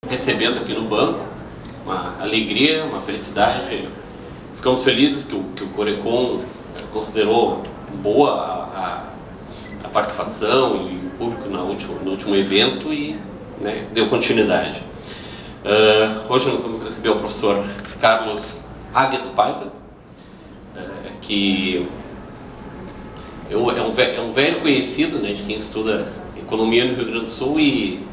recebendo aqui no banco, uma alegria, uma felicidade. Ficamos felizes que o Corecon considerou boa a participação e o público no último evento e, né, deu continuidade. Hoje nós vamos receber o professor Carlos Águedo Paiva, que é um velho conhecido, né, de quem estuda economia no Rio Grande do Sul e,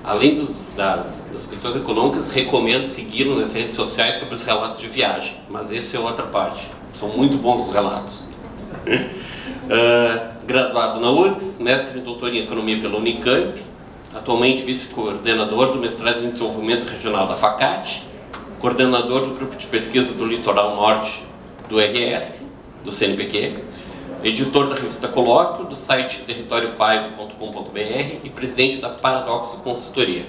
além das questões econômicas, recomendo seguir nas redes sociais sobre os relatos de viagem, mas essa é outra parte, são muito bons os relatos. Graduado na URGS, mestre e doutor em economia pela Unicamp, atualmente vice-coordenador do mestrado em desenvolvimento regional da FACAT, coordenador do grupo de pesquisa do Litoral Norte do RS, do CNPq, editor da revista Colóquio, do site territoriopaiva.com.br e presidente da Paradoxo Consultoria.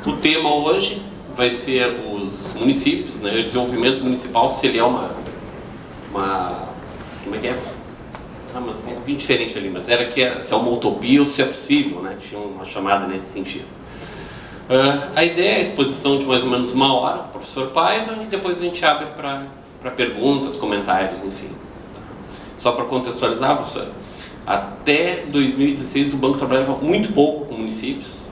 O tema hoje vai ser os municípios, né, o desenvolvimento municipal, se ele é uma como é que é? Mas é um pouquinho diferente ali, mas se é uma utopia ou se é possível, né? Tinha uma chamada nesse sentido. A ideia é a exposição de mais ou menos 1 hora, do professor Paiva, e depois a gente abre para perguntas, comentários, enfim. Só para contextualizar, professor, até 2016 o banco trabalhava muito pouco com municípios,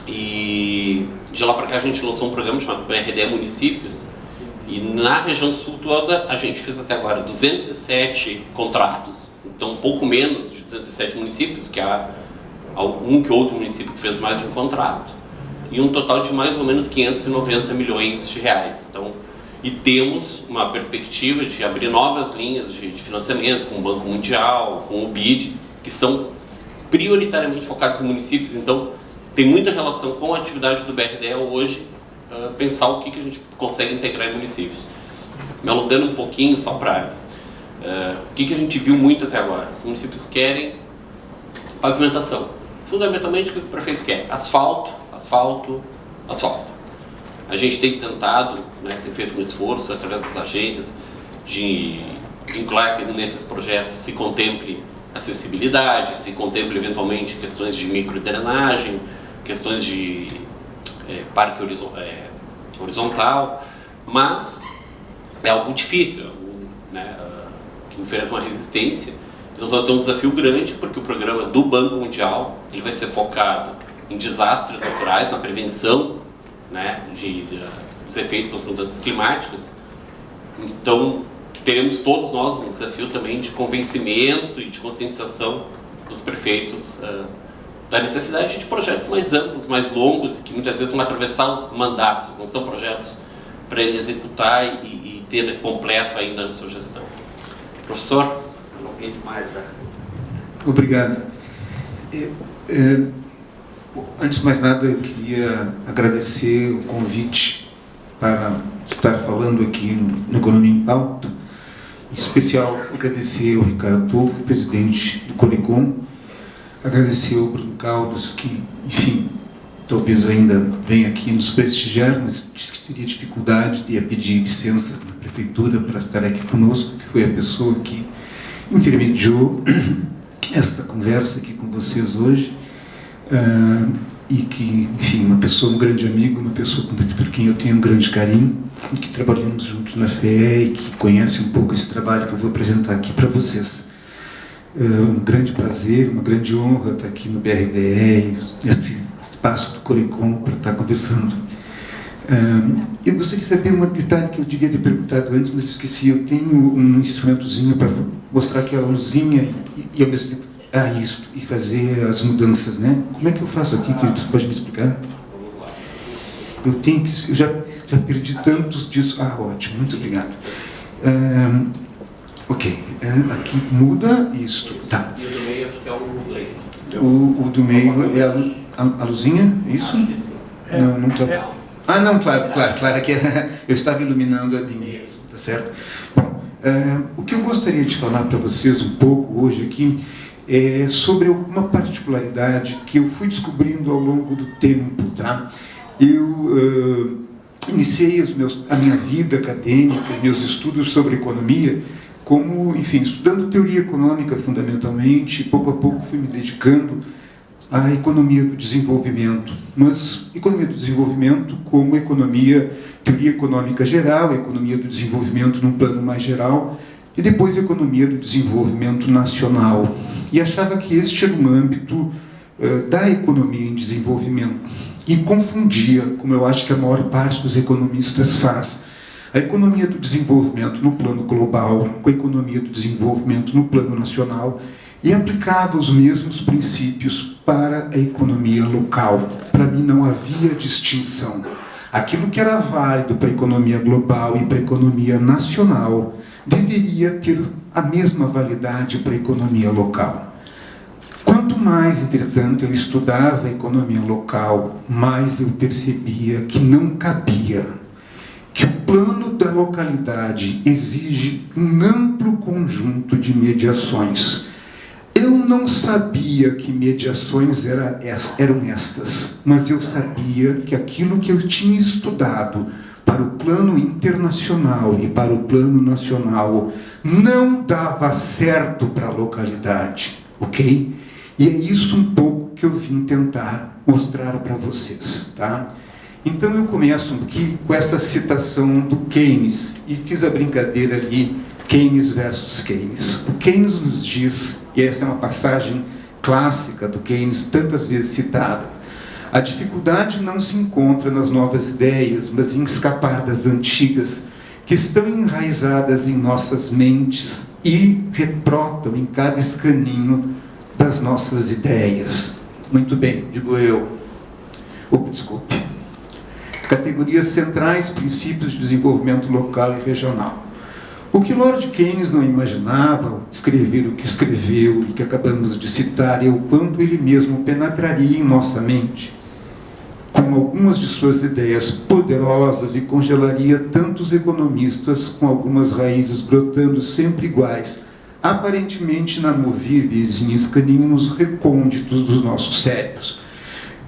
e de lá para cá a gente lançou um programa chamado BRD Municípios, e na região sul toda a gente fez até agora 207 contratos, então um pouco menos de 207 municípios, que há algum que outro município que fez mais de um contrato, e um total de mais ou menos 590 milhões de reais. Então, e temos uma perspectiva de abrir novas linhas de financiamento com o Banco Mundial, com o BID, que são prioritariamente focados em municípios. Então, tem muita relação com a atividade do BRDE hoje, pensar o que a gente consegue integrar em municípios. Me alongando um pouquinho só para... o que a gente viu muito até agora? Os municípios querem pavimentação. Fundamentalmente, o que o prefeito quer? Asfalto, asfalto, asfalto. A gente tem tentado, né, tem feito um esforço através das agências de vincular que nesses projetos se contemple acessibilidade, se contemple eventualmente questões de microdrenagem, questões de parque horizontal, mas é algo difícil, né, que enfrenta uma resistência. Nós vamos ter um desafio grande, porque o programa do Banco Mundial ele vai ser focado em desastres naturais, na prevenção, né, dos efeitos das mudanças climáticas. Então, teremos todos nós um desafio também de convencimento e de conscientização dos prefeitos da necessidade de projetos mais amplos, mais longos, e que muitas vezes vão atravessar os mandatos, não são projetos para ele executar e ter completo ainda na sua gestão. Professor, alonguei demais já. Obrigado. Antes de mais nada, eu queria agradecer o convite para estar falando aqui no Economia em Pauta. Em especial, agradecer ao Ricardo Tolfo, presidente do Corecon, agradecer ao Bruno Caldas, que, enfim, talvez ainda venha aqui nos prestigiar, mas disse que teria dificuldade de pedir licença na prefeitura para estar aqui conosco, que foi a pessoa que intermediou esta conversa aqui com vocês hoje. E que, enfim, um grande amigo, uma pessoa por quem eu tenho um grande carinho, e que trabalhamos juntos na FE e que conhece um pouco esse trabalho que eu vou apresentar aqui para vocês. Um grande prazer, uma grande honra estar aqui no BRDE, nesse espaço do Corecon, para estar conversando. Eu gostaria de saber um detalhe que eu devia ter perguntado antes, mas esqueci. Eu tenho um instrumentozinho para mostrar aquela luzinha e ao mesmo tempo isso, e fazer as mudanças, né? Como é que eu faço aqui, que você pode me explicar? Eu já perdi tantos disso. Ótimo, muito obrigado. Ok, aqui muda isto. Tá. E o do meio acho que é o play. O do meio é a luzinha, é isso? Acho que sim. Não está. Não, claro, aqui eu estava iluminando a mim mesmo, tá certo? Bom, o que eu gostaria de falar para vocês um pouco hoje aqui sobre uma particularidade que eu fui descobrindo ao longo do tempo, tá? Eu iniciei a minha vida acadêmica, meus estudos sobre economia, como, enfim, estudando teoria econômica fundamentalmente, e pouco a pouco fui me dedicando a economia do desenvolvimento, mas economia do desenvolvimento como teoria econômica geral, economia do desenvolvimento num plano mais geral, e depois economia do desenvolvimento nacional. E achava que este era um âmbito da economia em desenvolvimento. E confundia, como eu acho que a maior parte dos economistas faz, a economia do desenvolvimento no plano global com a economia do desenvolvimento no plano nacional, e aplicava os mesmos princípios para a economia local. Para mim não havia distinção. Aquilo que era válido para a economia global e para a economia nacional deveria ter a mesma validade para a economia local. Quanto mais, entretanto, eu estudava a economia local, mais eu percebia que não cabia, que o plano da localidade exige um amplo conjunto de mediações. Eu não sabia que mediações eram estas, mas eu sabia que aquilo que eu tinha estudado para o plano internacional e para o plano nacional não dava certo para a localidade, ok? E é isso um pouco que eu vim tentar mostrar para vocês, tá? Então eu começo aqui com essa citação do Keynes, e fiz a brincadeira ali, Keynes versus Keynes. O Keynes nos diz, e essa é uma passagem clássica do Keynes, tantas vezes citada, a dificuldade não se encontra nas novas ideias, mas em escapar das antigas, que estão enraizadas em nossas mentes e rebrotam em cada escaninho das nossas ideias. Muito bem, digo eu. Desculpe. Categorias centrais, princípios de desenvolvimento local e regional. O que Lord Keynes não imaginava ao escrever o que escreveu e que acabamos de citar é o quanto ele mesmo penetraria em nossa mente com algumas de suas ideias poderosas e congelaria tantos economistas com algumas raízes brotando sempre iguais, aparentemente inamovíveis em escaninhos recônditos dos nossos cérebros.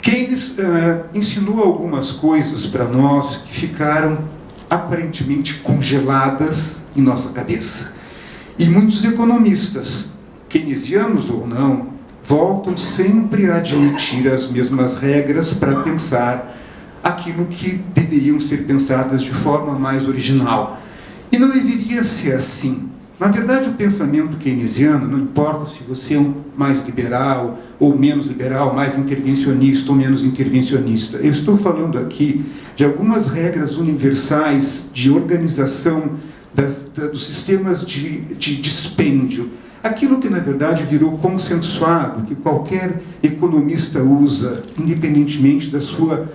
Keynes ensinou algumas coisas para nós que ficaram aparentemente congeladas em nossa cabeça. E muitos economistas, keynesianos ou não, voltam sempre a admitir as mesmas regras para pensar aquilo que deveriam ser pensadas de forma mais original. E não deveria ser assim. Na verdade, o pensamento keynesiano, não importa se você é um mais liberal ou menos liberal, mais intervencionista ou menos intervencionista. Eu estou falando aqui de algumas regras universais de organização dos sistemas de dispêndio. Aquilo que, na verdade, virou consensuado, que qualquer economista usa, independentemente da sua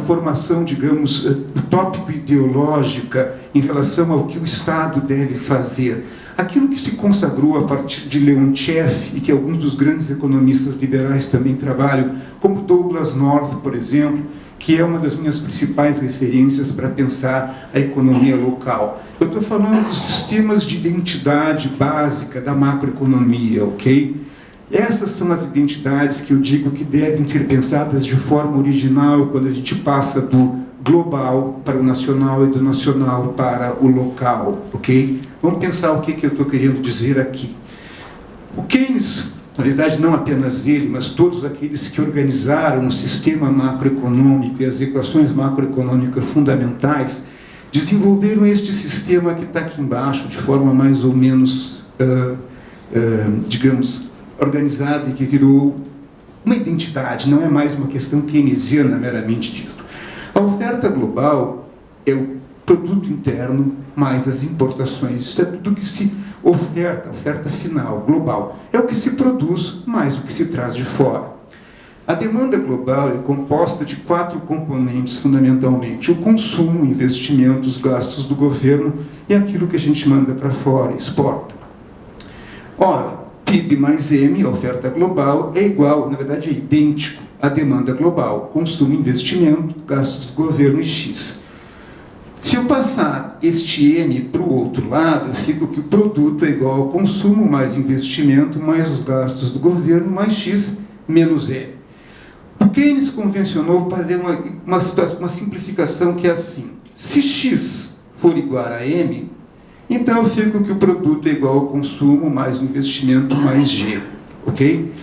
formação, digamos, utópico-ideológica em relação ao que o Estado deve fazer. Aquilo que se consagrou a partir de Leontiev, e que alguns dos grandes economistas liberais também trabalham, como Douglas North, por exemplo, que é uma das minhas principais referências para pensar a economia local. Eu estou falando dos sistemas de identidade básica da macroeconomia, ok? Essas são as identidades que eu digo que devem ser pensadas de forma original quando a gente passa do global para o nacional e do nacional para o local, ok? Vamos pensar o que eu estou querendo dizer aqui. O Keynes, na verdade não apenas ele, mas todos aqueles que organizaram o sistema macroeconômico e as equações macroeconômicas fundamentais, desenvolveram este sistema que está aqui embaixo de forma mais ou menos, digamos, organizada, e que virou uma identidade, não é mais uma questão keynesiana meramente dito. A oferta global é o produto interno mais as importações. Isso é tudo que se oferta, a oferta final, global. É o que se produz mais o que se traz de fora. A demanda global é composta de 4 componentes, fundamentalmente: o consumo, o investimento, os gastos do governo e aquilo que a gente manda para fora, exporta. Ora, PIB mais M, a oferta global, é igual, na verdade é idêntico à demanda global: consumo, investimento, gastos do governo e X. Se eu passar este M para o outro lado, fica que o produto é igual ao consumo mais investimento mais os gastos do governo mais X menos M. O Keynes convencionou fazer uma simplificação que é assim: se X for igual a M, então eu fico que o produto é igual ao consumo mais o investimento mais G, ok?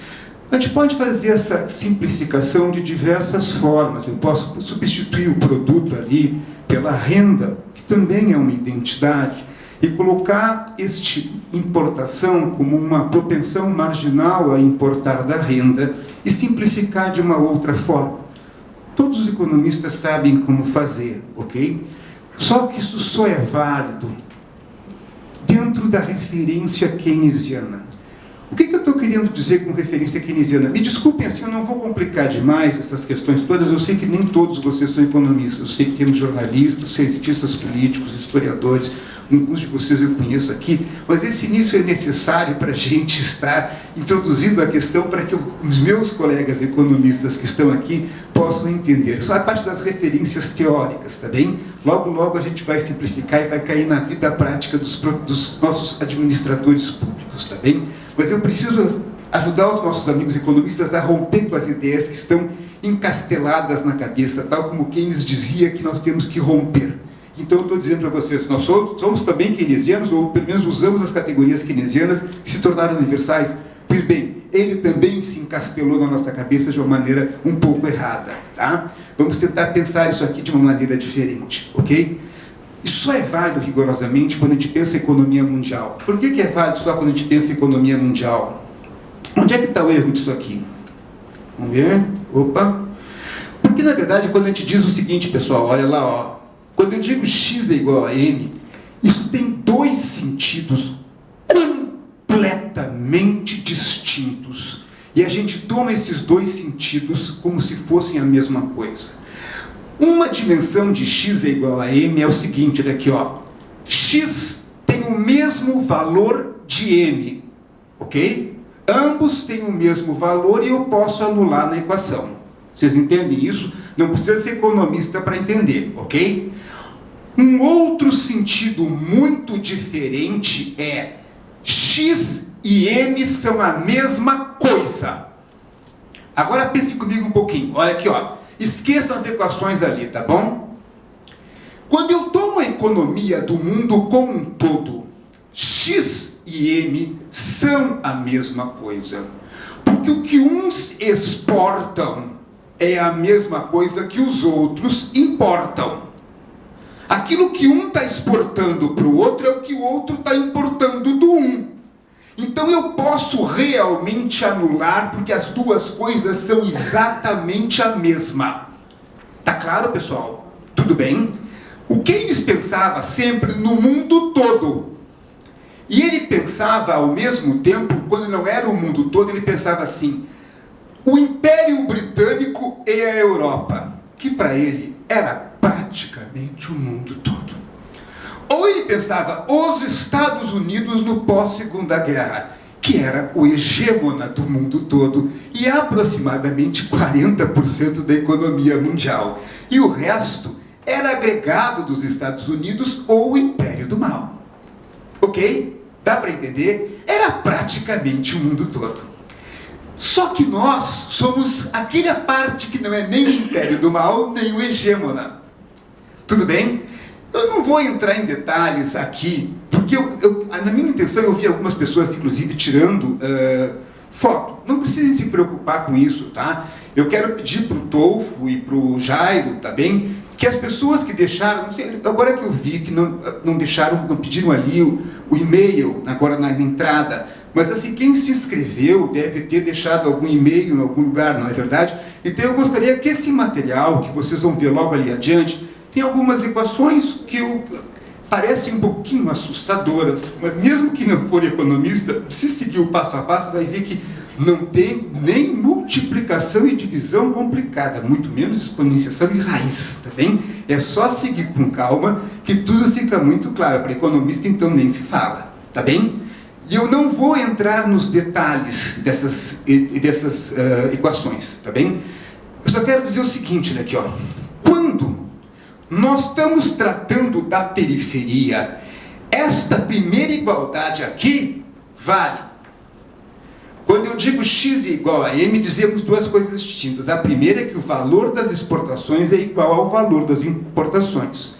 A gente pode fazer essa simplificação de diversas formas. Eu posso substituir o produto ali pela renda, que também é uma identidade, e colocar este importação como uma propensão marginal a importar da renda e simplificar de uma outra forma. Todos os economistas sabem como fazer, ok? Só que isso só é válido dentro da referência keynesiana. O que eu estou querendo dizer com referência keynesiana? Me desculpem, assim, eu não vou complicar demais essas questões todas, eu sei que nem todos vocês são economistas, eu sei que temos jornalistas, cientistas políticos, historiadores, alguns de vocês eu conheço aqui, mas esse início é necessário para a gente estar introduzindo a questão para que os meus colegas economistas que estão aqui possam entender. Só a parte das referências teóricas, tá bem? Logo, logo a gente vai simplificar e vai cair na vida prática dos nossos administradores públicos, tá bem? Mas eu preciso ajudar os nossos amigos economistas a romper com as ideias que estão encasteladas na cabeça, tal como Keynes dizia que nós temos que romper. Então, eu estou dizendo para vocês, nós somos também keynesianos, ou pelo menos usamos as categorias keynesianas que se tornaram universais. Pois bem, ele também se encastelou na nossa cabeça de uma maneira um pouco errada, tá? Vamos tentar pensar isso aqui de uma maneira diferente, ok? Isso só é válido rigorosamente quando a gente pensa em economia mundial. Por que é válido só quando a gente pensa em economia mundial? Onde é que está o erro disso aqui? Vamos ver? Opa! Porque, na verdade, quando a gente diz o seguinte, pessoal, olha lá, ó. Quando eu digo x é igual a m, isso tem dois sentidos completamente distintos. E a gente toma esses dois sentidos como se fossem a mesma coisa. Uma dimensão de x é igual a m é o seguinte, olha aqui, ó. X tem o mesmo valor de m, ok? Ambos têm o mesmo valor e eu posso anular na equação. Vocês entendem isso? Não precisa ser economista para entender, ok? Um outro sentido muito diferente é x e m são a mesma coisa. Agora pensem comigo um pouquinho. Olha aqui, ó. Esqueçam as equações ali, tá bom? Quando eu tomo a economia do mundo como um todo, x e m são a mesma coisa. Porque o que uns exportam é a mesma coisa que os outros importam. Aquilo que um está exportando para o outro é o que o outro está importando do um. Então eu posso realmente anular, porque as duas coisas são exatamente a mesma. Tá claro, pessoal? Tudo bem? O Keynes pensava sempre no mundo todo. E ele pensava ao mesmo tempo, quando não era o mundo todo, ele pensava assim: o Império Britânico e a Europa, que para ele era praticamente o mundo todo. Ou ele pensava os Estados Unidos no pós-Segunda Guerra, que era o hegemona do mundo todo e aproximadamente 40% da economia mundial. E o resto era agregado dos Estados Unidos ou o Império do Mal. Ok? Dá para entender? Era praticamente o mundo todo. Só que nós somos aquela parte que não é nem o Império do Mal, nem o hegemona. Tudo bem? Eu não vou entrar em detalhes aqui, porque na minha intenção eu vi algumas pessoas, inclusive, tirando foto. Não precisem se preocupar com isso, tá? Eu quero pedir para o Tolfo e para o Jairo, tá bem? Que as pessoas que deixaram, não sei, agora que eu vi que não deixaram, não pediram ali o e-mail, agora na entrada, mas assim, quem se inscreveu deve ter deixado algum e-mail em algum lugar, não é verdade? Então eu gostaria que esse material, que vocês vão ver logo ali adiante, tem algumas equações que parecem um pouquinho assustadoras, mas mesmo que não for economista, se seguir o passo a passo, vai ver que não tem nem multiplicação e divisão complicada, muito menos exponenciação e raiz, tá bem? É só seguir com calma que tudo fica muito claro. Para economista, então, nem se fala, tá bem? E eu não vou entrar nos detalhes dessas equações, tá bem? Eu só quero dizer o seguinte, olha aqui, ó. Quando nós estamos tratando da periferia, esta primeira igualdade aqui vale. Quando eu digo x é igual a m, dizemos duas coisas distintas. A primeira é que o valor das exportações é igual ao valor das importações.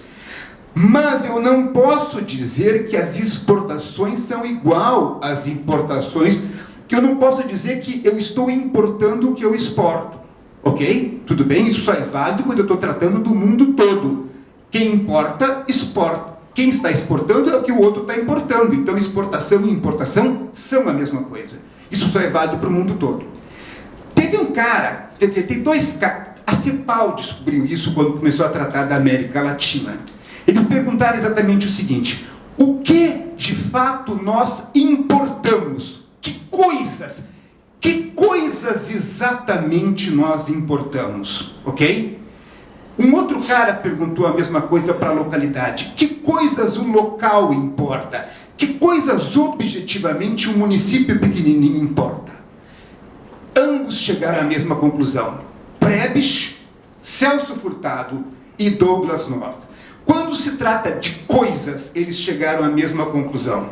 Mas eu não posso dizer que as exportações são igual às importações, que eu não posso dizer que eu estou importando o que eu exporto. Ok? Tudo bem? Isso só é válido quando eu estou tratando do mundo todo. Quem importa, exporta. Quem está exportando é o que o outro está importando. Então, exportação e importação são a mesma coisa. Isso só é válido para o mundo todo. Teve um cara, tem dois caras, a CEPAL descobriu isso quando começou a tratar da América Latina. Eles perguntaram exatamente o seguinte: o que de fato nós importamos? Que coisas exatamente nós importamos? Ok? Um outro cara perguntou a mesma coisa para a localidade: que coisas o local importa? Que coisas objetivamente um município pequenininho importa? Ambos chegaram à mesma conclusão. Prebisch, Celso Furtado e Douglas North. Quando se trata de coisas, eles chegaram à mesma conclusão.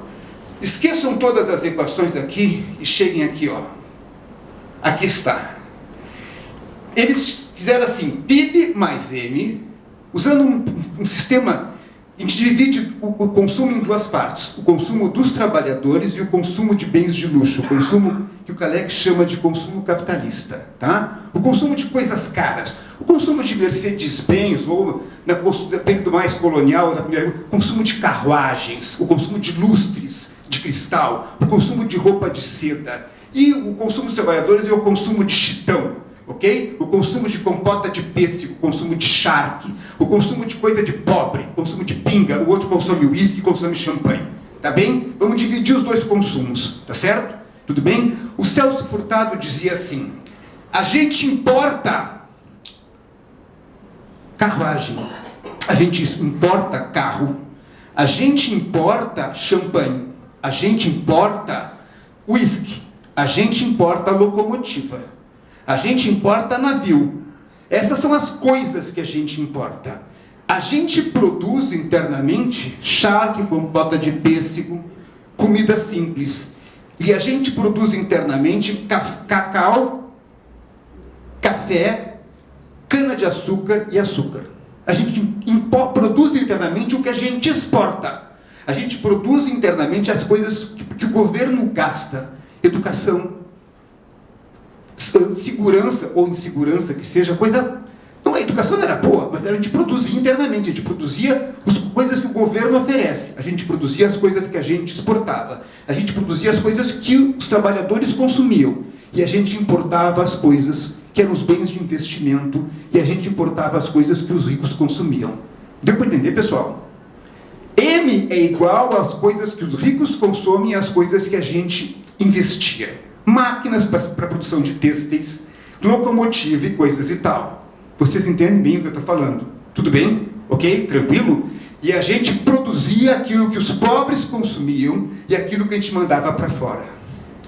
Esqueçam todas as equações aqui e cheguem aqui, ó. Aqui está. Eles fizeram assim: PIB mais M, usando um sistema. A gente divide o consumo em duas partes: o consumo dos trabalhadores e o consumo de bens de luxo, o consumo que o Kalec chama de consumo capitalista, tá? O consumo de coisas caras, o consumo de Mercedes-Benz, ou no período mais colonial, o consumo de carruagens, o consumo de lustres de cristal, o consumo de roupa de seda, e o consumo dos trabalhadores é o consumo de chitão. Ok? O consumo de compota de pêssego, o consumo de charque, o consumo de coisa de pobre, o consumo de pinga, o outro consome uísque e consome champanhe. Tá bem? Vamos dividir os dois consumos, tá certo? Tudo bem? O Celso Furtado dizia assim: a gente importa carruagem, a gente importa carro, a gente importa champanhe, a gente importa uísque, a gente importa locomotiva. A gente importa navio. Essas são as coisas que a gente importa. A gente produz internamente charque, compota de pêssego, comida simples. E a gente produz internamente cacau, café, cana-de-açúcar e açúcar. A gente produz internamente o que a gente exporta. A gente produz internamente as coisas que o governo gasta. Educação, segurança ou insegurança, que seja coisa. Não, a educação não era boa, mas a gente produzia internamente, a gente produzia as coisas que o governo oferece, a gente produzia as coisas que a gente exportava, a gente produzia as coisas que os trabalhadores consumiam, e a gente importava as coisas que eram os bens de investimento, e a gente importava as coisas que os ricos consumiam. Deu para entender, pessoal? M é igual às coisas que os ricos consomem e às coisas que a gente investia. Máquinas para a produção de têxteis, locomotiva e coisas e tal. Vocês entendem bem o que eu estou falando? Tudo bem? Ok? Tranquilo? E a gente produzia aquilo que os pobres consumiam e aquilo que a gente mandava para fora.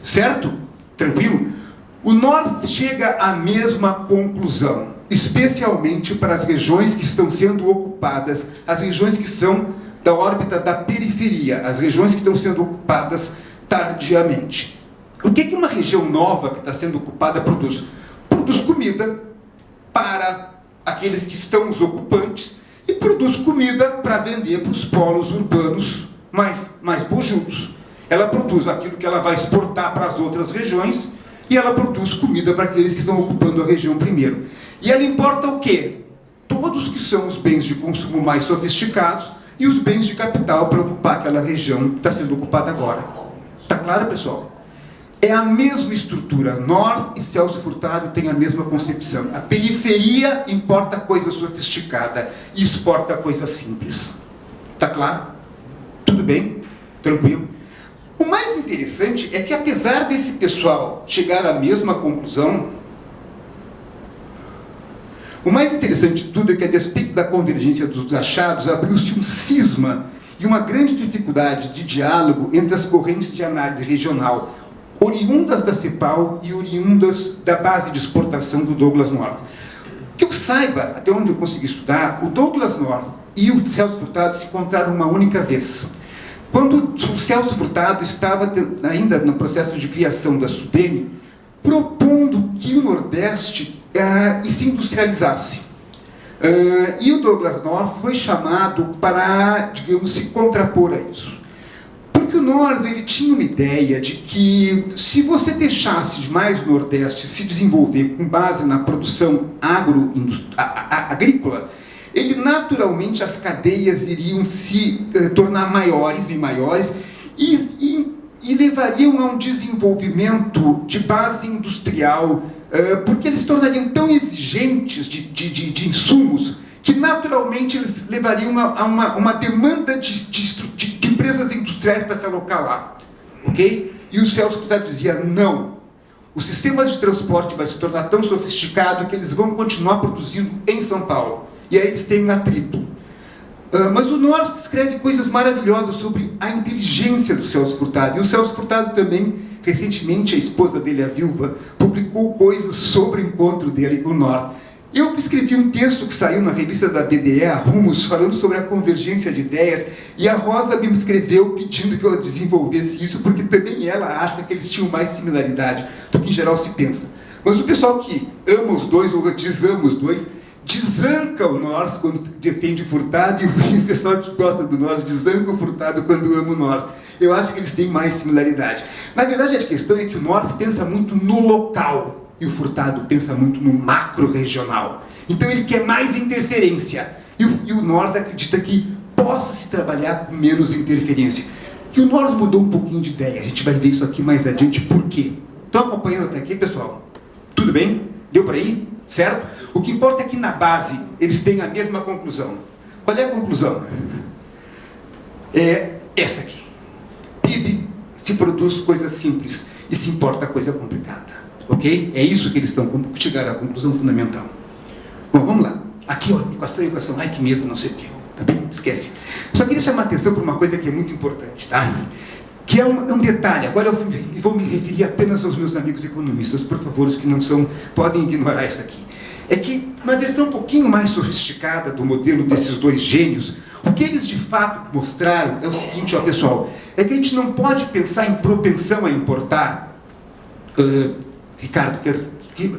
Certo? Tranquilo? O North chega à mesma conclusão, especialmente para as regiões que estão sendo ocupadas, as regiões que são da órbita da periferia, as regiões que estão sendo ocupadas tardiamente. O que uma região nova que está sendo ocupada produz? Produz comida para aqueles que estão os ocupantes e produz comida para vender para os polos urbanos mais bujudos. Ela produz aquilo que ela vai exportar para as outras regiões e ela produz comida para aqueles que estão ocupando a região primeiro. E ela importa o quê? Todos que são os bens de consumo mais sofisticados e os bens de capital para ocupar aquela região que está sendo ocupada agora. Está claro, pessoal? É a mesma estrutura. North e Celso Furtado têm a mesma concepção. A periferia importa coisa sofisticada e exporta coisa simples. Está claro? Tudo bem? Tranquilo? O mais interessante é que, apesar desse pessoal chegar à mesma conclusão, o mais interessante de tudo é que, a despeito da convergência dos achados, abriu-se um cisma e uma grande dificuldade de diálogo entre as correntes de análise regional, oriundas da CEPAL e oriundas da base de exportação do Douglas North. Que eu saiba, até onde eu consegui estudar, o Douglas North e o Celso Furtado se encontraram uma única vez. Quando o Celso Furtado estava ainda no processo de criação da Sudene, propondo que o Nordeste se industrializasse. E o Douglas North foi chamado para, digamos, se contrapor a isso. Porque o Nors, ele tinha uma ideia de que se você deixasse mais o Nordeste se desenvolver com base na produção agrícola, ele naturalmente, as cadeias iriam se tornar maiores e maiores e levariam a um desenvolvimento de base industrial, porque eles se tornariam tão exigentes de insumos que naturalmente eles levariam a uma demanda de empresas industriais para se alocar lá, ok? E o Celso Furtado dizia, não, os sistemas de transporte vai se tornar tão sofisticado que eles vão continuar produzindo em São Paulo, e aí eles têm um atrito. Mas o Nors escreve coisas maravilhosas sobre a inteligência do Celso Furtado, e o Celso Furtado também, recentemente, a esposa dele, a viúva, publicou coisas sobre o encontro dele com o Nors. Eu escrevi um texto que saiu na revista da BDE, a Rumos, falando sobre a convergência de ideias, e a Rosa me escreveu pedindo que eu desenvolvesse isso, porque também ela acha que eles tinham mais similaridade do que em geral se pensa. Mas o pessoal que ama os dois, ou desama os dois, desanca o Nors quando defende Furtado, e o pessoal que gosta do Nors desanca o Furtado quando ama o Nors. Eu acho que eles têm mais similaridade. Na verdade, a questão é que o Nors pensa muito no local, e o Furtado pensa muito no macro-regional. Então ele quer mais interferência. E o Nors acredita que possa se trabalhar com menos interferência. E o Nors mudou um pouquinho de ideia. A gente vai ver isso aqui mais adiante. Por quê? Estão acompanhando até aqui, pessoal? Tudo bem? Deu para ir? Certo? O que importa é que na base eles têm a mesma conclusão. Qual é a conclusão? É essa aqui. PIB se produz coisa simples e se importa coisa complicada. Ok? É isso que eles chegaram à conclusão fundamental. Bom, vamos lá. Aqui, ó, equação. Ai, que medo, não sei o quê. Tá bem? Esquece. Só queria chamar a atenção para uma coisa que é muito importante, tá? Que é um detalhe. Agora eu vou me referir apenas aos meus amigos economistas. Por favor, os que não são, podem ignorar isso aqui. É que, na versão um pouquinho mais sofisticada do modelo desses dois gênios, o que eles de fato mostraram é o seguinte, ó, pessoal, é que a gente não pode pensar em propensão a importar. Ricardo, quero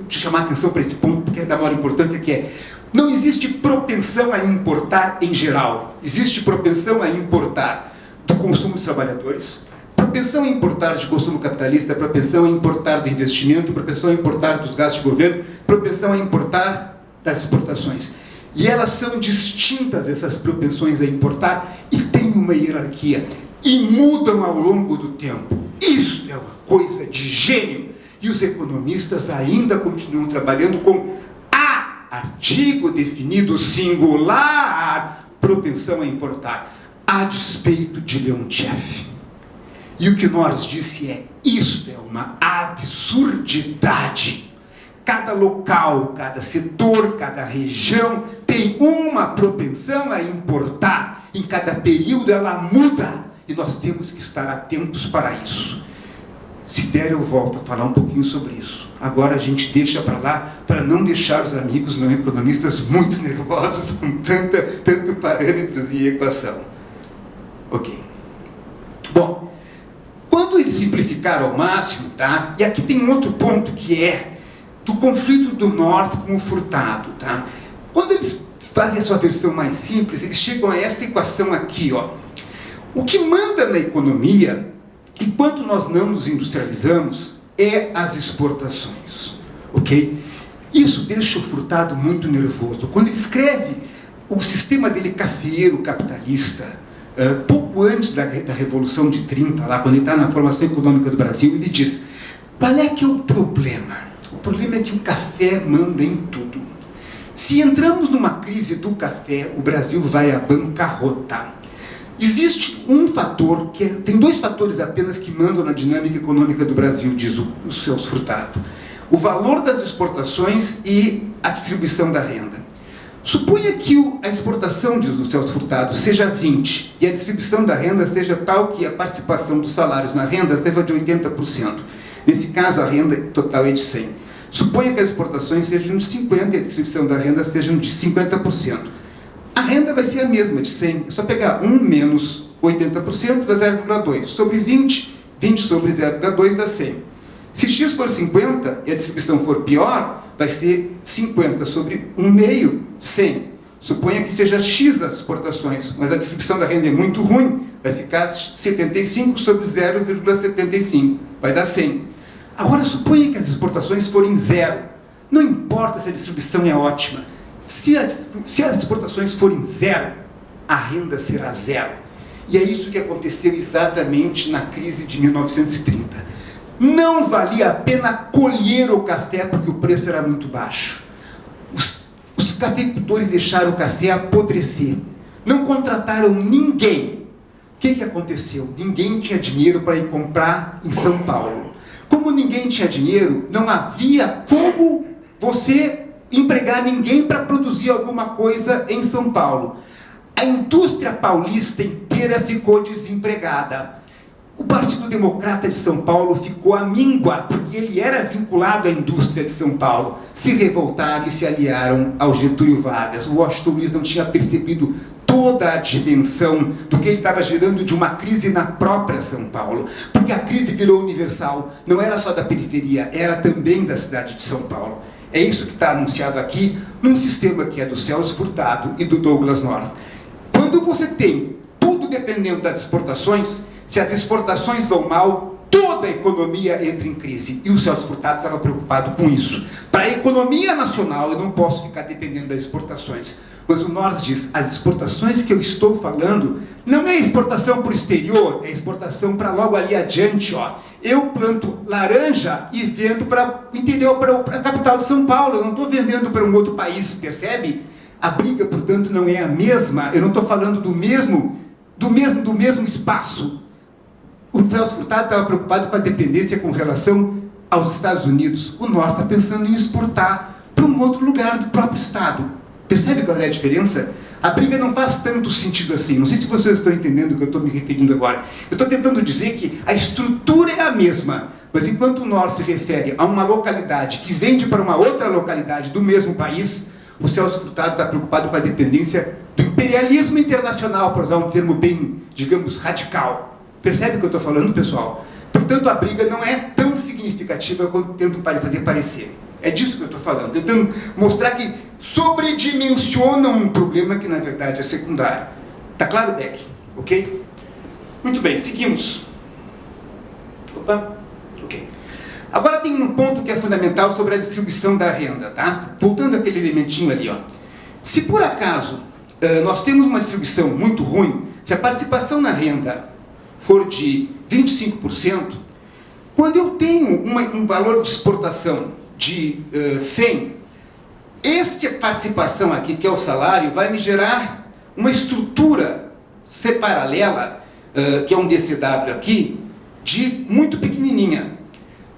te chamar a atenção para esse ponto, porque é da maior importância, que é, não existe propensão a importar em geral. Existe propensão a importar do consumo dos trabalhadores, propensão a importar de consumo capitalista, propensão a importar do investimento, propensão a importar dos gastos de governo, propensão a importar das exportações. E elas são distintas, essas propensões a importar, e têm uma hierarquia, e mudam ao longo do tempo. Isso é uma coisa de gênio. E os economistas ainda continuam trabalhando com a artigo definido singular, propensão a importar, a despeito de Leontiev. E o que Nors disse é, isto é uma absurdidade. Cada local, cada setor, cada região tem uma propensão a importar. Em cada período ela muda. E nós temos que estar atentos para isso. Se der, eu volto a falar um pouquinho sobre isso. Agora a gente deixa para lá, para não deixar os amigos não economistas muito nervosos com tanto parâmetros e equação. Ok. Bom, quando eles simplificaram ao máximo, tá? E aqui tem um outro ponto que é do conflito do Norte com o Furtado, tá? Quando eles fazem a sua versão mais simples, eles chegam a essa equação aqui, ó. O que manda na economia, enquanto nós não nos industrializamos, é as exportações, ok? Isso deixa o Furtado muito nervoso. Quando ele escreve o sistema dele cafeiro capitalista, pouco antes da Revolução de 30, lá, quando ele está na formação econômica do Brasil, ele diz, qual é que é o problema? O problema é que o café manda em tudo. Se entramos numa crise do café, o Brasil vai à bancarrota. Existe um fator, tem dois fatores apenas que mandam na dinâmica econômica do Brasil, diz o Celso Furtado. O valor das exportações e a distribuição da renda. Suponha que a exportação, diz o Celso Furtado, seja 20, e a distribuição da renda seja tal que a participação dos salários na renda seja de 80%. Nesse caso, a renda total é de 100. Suponha que as exportações sejam de 50% e a distribuição da renda seja de 50%. A renda vai ser a mesma, de 100. É só pegar 1 menos 80% dá 0,2. Sobre 20, 20 sobre 0,2 dá 100. Se x for 50 e a distribuição for pior, vai ser 50 sobre 1 meio, 100. Suponha que seja X as exportações, mas a distribuição da renda é muito ruim, vai ficar 75 sobre 0,75, vai dar 100. Agora, suponha que as exportações forem zero. Não importa se a distribuição é ótima. Se as exportações forem zero, a renda será zero. E é isso que aconteceu exatamente na crise de 1930. Não valia a pena colher o café porque o preço era muito baixo. Os cafeicultores deixaram o café apodrecer. Não contrataram ninguém. O que aconteceu? Ninguém tinha dinheiro para ir comprar em São Paulo. Como ninguém tinha dinheiro, não havia como você empregar ninguém para produzir alguma coisa em São Paulo. A indústria paulista inteira ficou desempregada. O Partido Democrata de São Paulo ficou à míngua, porque ele era vinculado à indústria de São Paulo. Se revoltaram e se aliaram ao Getúlio Vargas. O Washington Luiz não tinha percebido toda a dimensão do que ele estava gerando de uma crise na própria São Paulo. Porque a crise virou universal, não era só da periferia, era também da cidade de São Paulo. É isso que está anunciado aqui, num sistema que é do Celso Furtado e do Douglas North. Quando você tem tudo dependendo das exportações, se as exportações vão mal, toda a economia entra em crise. E o Celso Furtado estava preocupado com isso. Para a economia nacional, eu não posso ficar dependendo das exportações. Mas o Norris diz, as exportações que eu estou falando, não é exportação para o exterior, é exportação para logo ali adiante. Ó. Eu planto laranja e vendo para, entendeu, para a capital de São Paulo. Eu não estou vendendo para um outro país, percebe? A briga, portanto, não é a mesma. Eu não estou falando do mesmo espaço. O Celso Furtado estava preocupado com a dependência com relação aos Estados Unidos. O Norte está pensando em exportar para um outro lugar do próprio Estado. Percebe qual é a diferença? A briga não faz tanto sentido assim. Não sei se vocês estão entendendo o que eu estou me referindo agora. Eu estou tentando dizer que a estrutura é a mesma, mas enquanto o Norte se refere a uma localidade que vende para uma outra localidade do mesmo país, o Celso Furtado está preocupado com a dependência do imperialismo internacional, para usar um termo bem, digamos, radical. Percebe o que eu estou falando, pessoal? Portanto, a briga não é tão significativa quanto tento fazer parecer. É disso que eu estou falando, tentando mostrar que sobredimensionam um problema que, na verdade, é secundário. Está claro, Beck? Ok? Muito bem, seguimos. Opa, ok. Agora tem um ponto que é fundamental sobre a distribuição da renda, tá? Voltando àquele elementinho ali, ó. Se por acaso nós temos uma distribuição muito ruim, se a participação na renda for de 25%, quando eu tenho um valor de exportação de 100, esta participação aqui, que é o salário, vai me gerar uma estrutura paralela, que é um DCW aqui, de muito pequenininha.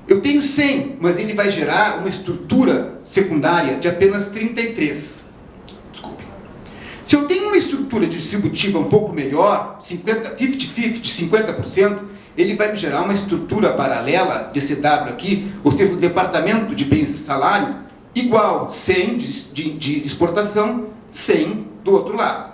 Eu tenho 100, mas ele vai gerar uma estrutura secundária de apenas 33. Desculpe. Se eu tenho uma estrutura distributiva um pouco melhor, 50-50, 50%, ele vai me gerar uma estrutura paralela, DCW aqui, ou seja, o departamento de bens e salário, igual 100 de exportação, 100 do outro lado.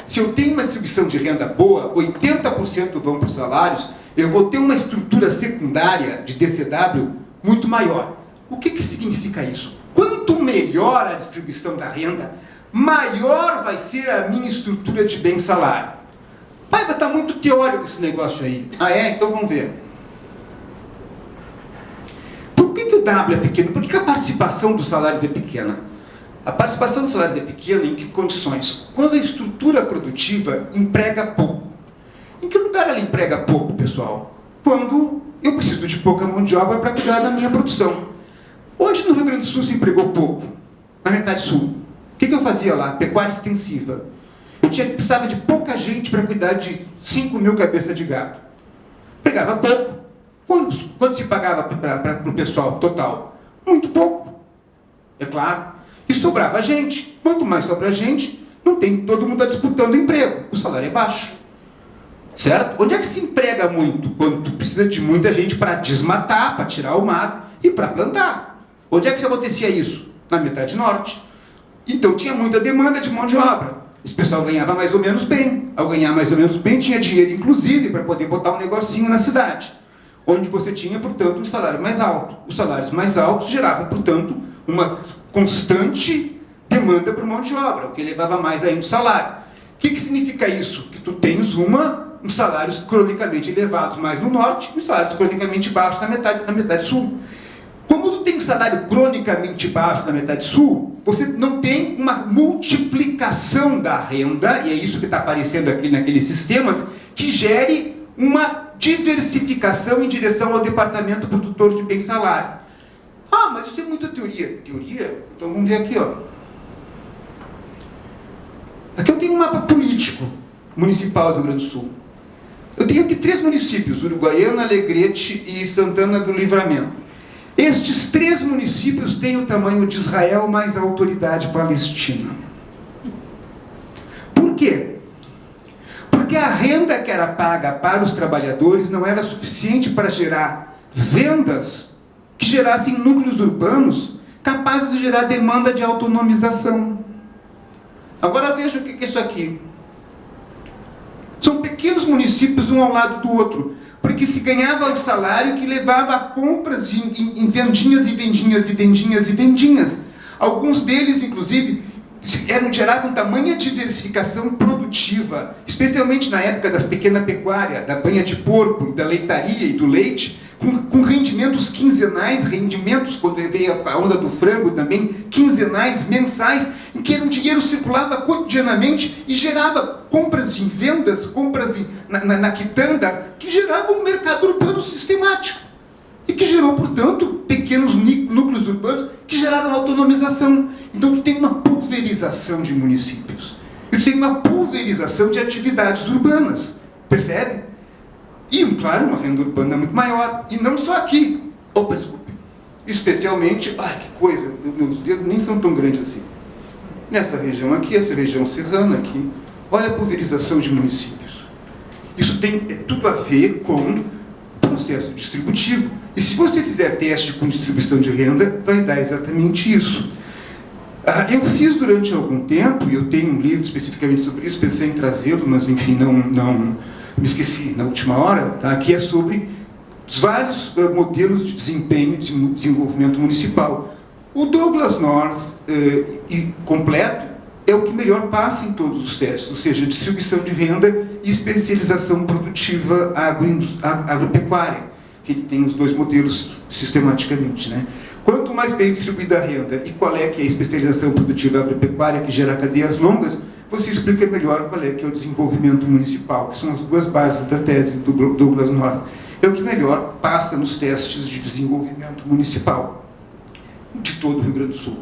Se eu tenho uma distribuição de renda boa, 80% vão para os salários, eu vou ter uma estrutura secundária de DCW muito maior. O que significa isso? Quanto melhor a distribuição da renda, maior vai ser a minha estrutura de bem salário. Pai, vai estar muito teórico esse negócio aí. Ah, é? Então vamos ver. Por que o W é pequeno? Por que a participação dos salários é pequena? A participação dos salários é pequena em que condições? Quando a estrutura produtiva emprega pouco. Em que lugar ela emprega pouco, pessoal? Quando eu preciso de pouca mão de obra para cuidar da minha produção. Onde no Rio Grande do Sul se empregou pouco? Na metade sul. O que eu fazia lá? Pecuária extensiva. Eu precisava de pouca gente para cuidar de 5.000 cabeças de gado. Pegava pouco. Quanto se pagava para o pessoal total? Muito pouco. É claro. E sobrava gente. Quanto mais sobra gente, não tem, todo mundo está disputando emprego. O salário é baixo. Certo? Onde é que se emprega muito? Quando tu precisa de muita gente para desmatar, para tirar o mato e para plantar. Onde é que acontecia isso? Na metade norte. Então tinha muita demanda de mão de obra. Esse pessoal ganhava mais ou menos bem. Ao ganhar mais ou menos bem, tinha dinheiro, inclusive, para poder botar um negocinho na cidade. Onde você tinha, portanto, um salário mais alto. Os salários mais altos geravam, portanto, uma constante demanda por mão de obra, o que elevava mais ainda o salário. O que significa isso? Que tu tens uns salários cronicamente elevados mais no norte e salários cronicamente baixos na metade sul. Como tu tem salário cronicamente baixo na metade sul, você não tem uma multiplicação da renda, e é isso que está aparecendo aqui naqueles sistemas, que gere uma diversificação em direção ao departamento produtor de bem-salário. Ah, mas isso é muita teoria. Teoria? Então vamos ver aqui, ó. Aqui eu tenho um mapa político municipal do Rio Grande do Sul. Eu tenho aqui 3 municípios, Uruguaiana, Alegrete e Santana do Livramento. Estes 3 municípios têm o tamanho de Israel mais a autoridade palestina. Por quê? Porque a renda que era paga para os trabalhadores não era suficiente para gerar vendas que gerassem núcleos urbanos capazes de gerar demanda de autonomização. Agora veja o que é isso aqui. São pequenos municípios um ao lado do outro, porque se ganhava o salário que levava a compras em vendinhas e vendinhas e vendinhas e vendinhas. Alguns deles, inclusive, geravam tamanha diversificação produtiva, especialmente na época da pequena pecuária, da banha de porco, da leitaria e do leite, com rendimentos quinzenais, rendimentos, quando veio a onda do frango também, quinzenais, mensais, em que o dinheiro circulava cotidianamente e gerava compras em vendas, compras na quitanda, que geravam um mercado urbano sistemático. E que gerou, portanto, pequenos núcleos urbanos que geraram autonomização. Então, tu tem uma pulverização de municípios. E tu tem uma pulverização de atividades urbanas. Percebe? E, claro, uma renda urbana muito maior. E não só aqui. Opa, desculpe. Especialmente, que coisa, meus dedos nem são tão grandes assim. Nessa região aqui, essa região serrana aqui, olha a pulverização de municípios. Isso tem tudo a ver com processo distributivo. E se você fizer teste com distribuição de renda, vai dar exatamente isso. Eu fiz durante algum tempo, e eu tenho um livro especificamente sobre isso, pensei em trazê-lo, mas enfim, não me esqueci na última hora, tá? Que é sobre os vários modelos de desempenho e de desenvolvimento municipal. O Douglas North, completo, é o que melhor passa em todos os testes, ou seja, distribuição de renda e especialização produtiva agropecuária, que ele tem os 2 modelos sistematicamente, né? Quanto mais bem distribuída a renda e qual é que é a especialização produtiva agropecuária que gera cadeias longas, você explica melhor qual é que é o desenvolvimento municipal, que são as 2 bases da tese do Douglas North. É o que melhor passa nos testes de desenvolvimento municipal de todo o Rio Grande do Sul.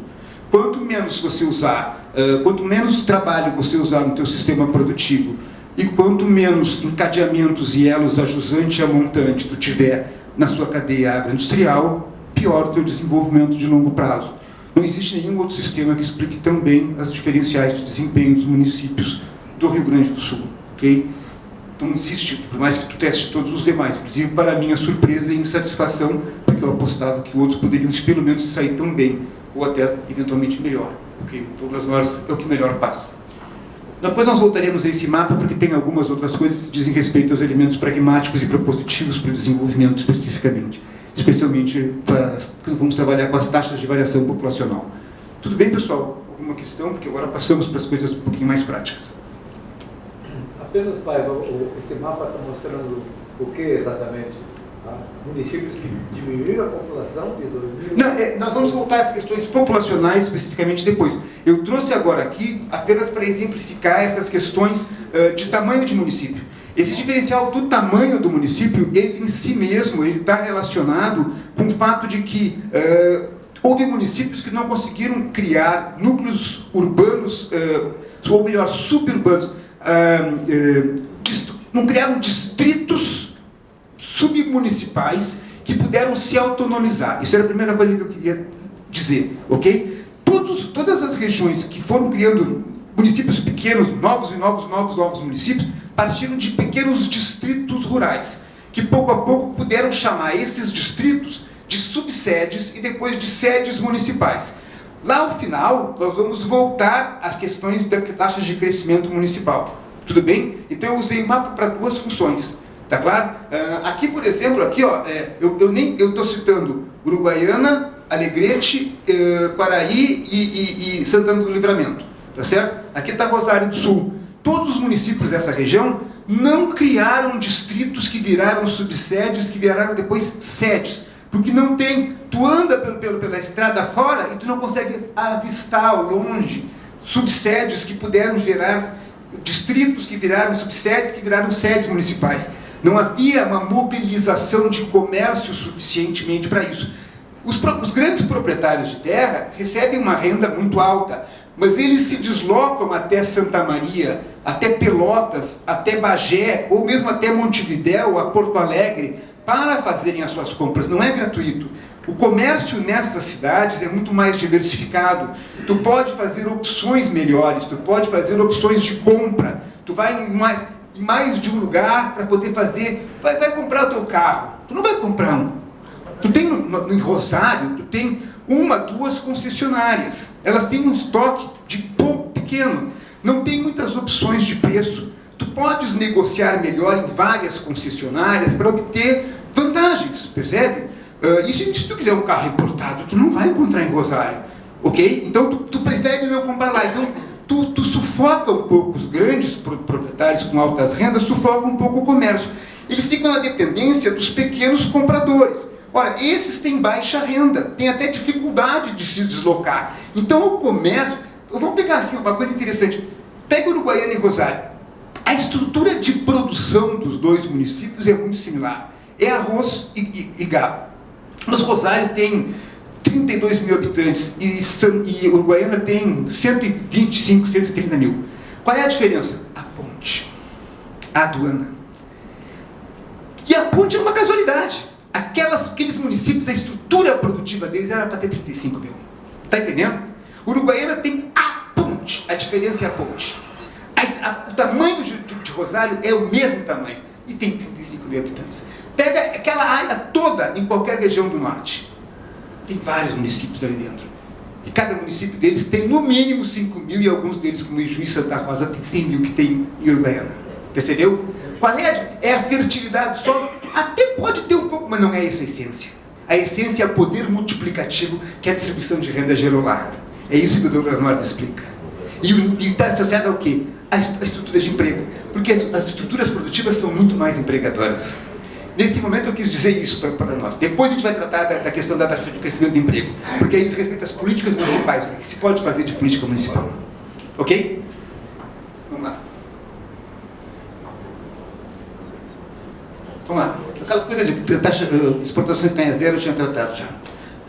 Quanto menos você usar, quanto menos trabalho você usar no teu sistema produtivo e quanto menos encadeamentos e elos a jusante e a montante tu tiver na sua cadeia agroindustrial, pior o teu desenvolvimento de longo prazo. Não existe nenhum outro sistema que explique tão bem as diferenciais de desempenho dos municípios do Rio Grande do Sul, ok? Não existe, por mais que tu teste todos os demais, inclusive para minha surpresa e insatisfação, porque eu apostava que outros poderiam pelo menos sair tão bem, ou até eventualmente melhor, ok? Douglas North é o que melhor passa. Depois nós voltaremos a esse mapa, porque tem algumas outras coisas que dizem respeito aos elementos pragmáticos e propositivos para o desenvolvimento especificamente. Especialmente vamos trabalhar com as taxas de variação populacional. Tudo bem, pessoal? Alguma questão? Porque agora passamos para as coisas um pouquinho mais práticas. Apenas, Paiva, esse mapa está mostrando o que exatamente? Municípios que diminuíram a população de 2000? Não, nós vamos voltar às questões populacionais especificamente depois. Eu trouxe agora aqui apenas para exemplificar essas questões de tamanho de município. Esse diferencial do tamanho do município, ele em si mesmo, ele está relacionado com o fato de que houve municípios que não conseguiram criar núcleos urbanos, ou melhor, suburbanos, não criaram distritos submunicipais que puderam se autonomizar. Isso era a primeira coisa que eu queria dizer, ok? Todas as regiões que foram criando municípios pequenos, novos municípios, partiram de pequenos distritos rurais, que pouco a pouco puderam chamar esses distritos de subsedes e depois de sedes municipais. Lá ao final, nós vamos voltar às questões da taxa de crescimento municipal. Tudo bem? Então eu usei o mapa para 2 funções. Tá claro? Aqui, por exemplo, aqui, ó, eu estou citando Uruguaiana, Alegrete, Quaraí e Santana do Livramento, tá certo? Aqui está Rosário do Sul. Todos os municípios dessa região não criaram distritos que viraram subsedes, que viraram depois sedes, porque não tem, tu anda pela estrada fora e tu não consegue avistar ao longe subsedes que puderam gerar distritos que viraram subsedes, que viraram sedes municipais. Não havia uma mobilização de comércio suficientemente para isso. Os grandes proprietários de terra recebem uma renda muito alta, mas eles se deslocam até Santa Maria, até Pelotas, até Bagé, ou mesmo até Montevidéu, a Porto Alegre, para fazerem as suas compras. Não é gratuito. O comércio nestas cidades é muito mais diversificado. Tu pode fazer opções melhores, tu pode fazer opções de compra. Tu vai em mais de um lugar para poder fazer... Vai comprar o teu carro. Tu não vai comprar um. Tu tem em Rosário, tu tem 1, 2 concessionárias. Elas têm um estoque de pouco pequeno. Não tem muitas opções de preço. Tu podes negociar melhor em várias concessionárias para obter vantagens, percebe? E se tu quiser um carro importado, tu não vai encontrar em Rosário, ok? Então tu prefere não comprar lá. Então tu sufoca um pouco os grandes proprietários com altas rendas, sufoca um pouco o comércio. Eles ficam na dependência dos pequenos compradores. Ora, esses têm baixa renda, têm até dificuldade de se deslocar. Então o comércio... Vamos pegar assim uma coisa interessante. Pega Uruguaiana e Rosário. A estrutura de produção dos dois municípios é muito similar. É arroz e gado. Mas Rosário tem 32 mil habitantes e Uruguaiana tem 125, 130 mil. Qual é a diferença? A ponte, a aduana. E a ponte é uma casualidade. Aqueles municípios, a estrutura produtiva deles era para ter 35 mil. Está entendendo? Uruguaiana tem a ponte, a diferença é a ponte. O tamanho de Rosário é o mesmo tamanho e tem 35 mil habitantes. Pega aquela área toda em qualquer região do norte. Tem vários municípios ali dentro. E cada município deles tem no mínimo 5 mil e alguns deles, como Ijuí e Santa Rosa, tem 100 mil que tem em Uruguaiana. Percebeu? Qual é a fertilidade do solo? Até pode ter um pouco, mas não é essa a essência. A essência é o poder multiplicativo que a distribuição de renda gerou lá. É isso que o Douglas Norte explica. E está associado ao quê? A estrutura de emprego. Porque as estruturas produtivas são muito mais empregadoras. Nesse momento eu quis dizer isso para nós. Depois a gente vai tratar da questão da taxa de crescimento do emprego. Porque aí diz respeito às políticas municipais. O que se pode fazer de política municipal? Ok? Vamos lá. Vamos lá. Aquelas coisas de taxa, exportações ganha zero eu tinha tratado já.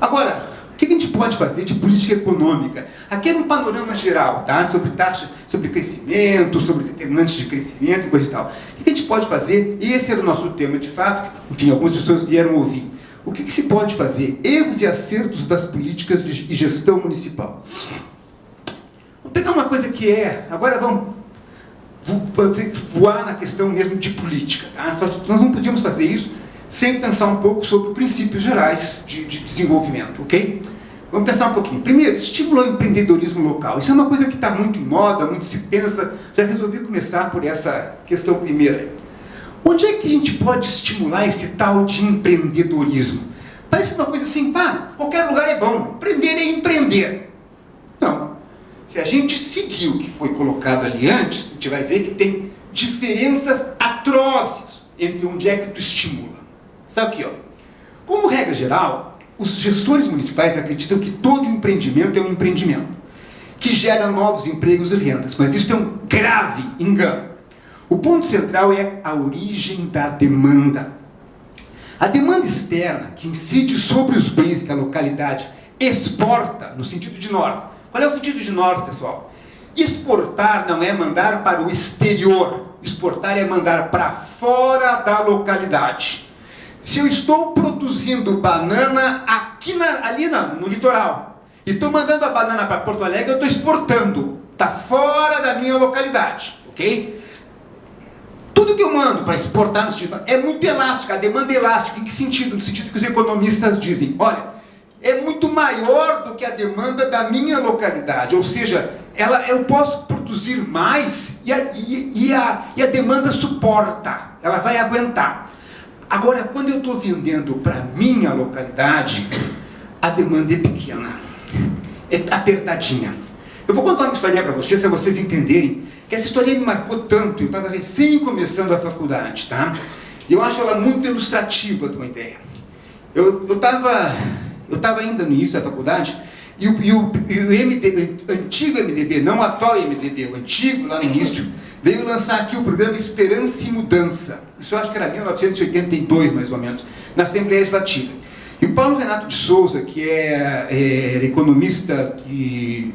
Agora, o que a gente pode fazer de política econômica? Aqui era um panorama geral, tá? Sobre taxa, sobre crescimento, sobre determinantes de crescimento e coisa e tal. O que a gente pode fazer? E esse era o nosso tema de fato, que, enfim, algumas pessoas vieram ouvir. O que se pode fazer? Erros e acertos das políticas de gestão municipal. Vou pegar uma coisa que agora vamos voar na questão mesmo de política, tá? Nós não podíamos fazer isso sem pensar um pouco sobre princípios gerais de desenvolvimento, ok? Vamos pensar um pouquinho. Primeiro, estímulo ao empreendedorismo local. Isso é uma coisa que está muito em moda, muito se pensa. Já resolvi começar por essa questão primeira. Onde é que a gente pode estimular esse tal de empreendedorismo? Parece uma coisa assim, qualquer lugar é bom. Empreender é empreender. Não. Se a gente seguir o que foi colocado ali antes, a gente vai ver que tem diferenças atrozes entre onde é que tu estimula. Sabe aqui, ó. Como regra geral, os gestores municipais acreditam que todo empreendimento é um empreendimento, que gera novos empregos e rendas, mas isso é um grave engano. O ponto central é a origem da demanda. A demanda externa, que incide sobre os bens que a localidade exporta, no sentido de norte. Qual é o sentido de norte, pessoal? Exportar não é mandar para o exterior. Exportar é mandar para fora da localidade. Se eu estou produzindo banana ali no litoral, e estou mandando a banana para Porto Alegre, eu estou exportando. Está fora da minha localidade, ok? Tudo que eu mando para exportar no sentido é muito elástico. A demanda é elástica. Em que sentido? No sentido que os economistas dizem, olha, é muito maior do que a demanda da minha localidade. Ou seja, eu posso produzir mais e a demanda suporta. Ela vai aguentar. Agora, quando eu estou vendendo para a minha localidade, a demanda é pequena, é apertadinha. Eu vou contar uma historinha para vocês entenderem que essa história me marcou tanto. Eu estava recém começando a faculdade, tá? E eu acho ela muito ilustrativa de uma ideia. Eu estava ainda no início da faculdade e o antigo MDB, não o atual MDB, o antigo lá no início, veio lançar aqui o programa Esperança e Mudança. Isso eu acho que era 1982, mais ou menos, na Assembleia Legislativa. E o Paulo Renato de Souza, que é economista, e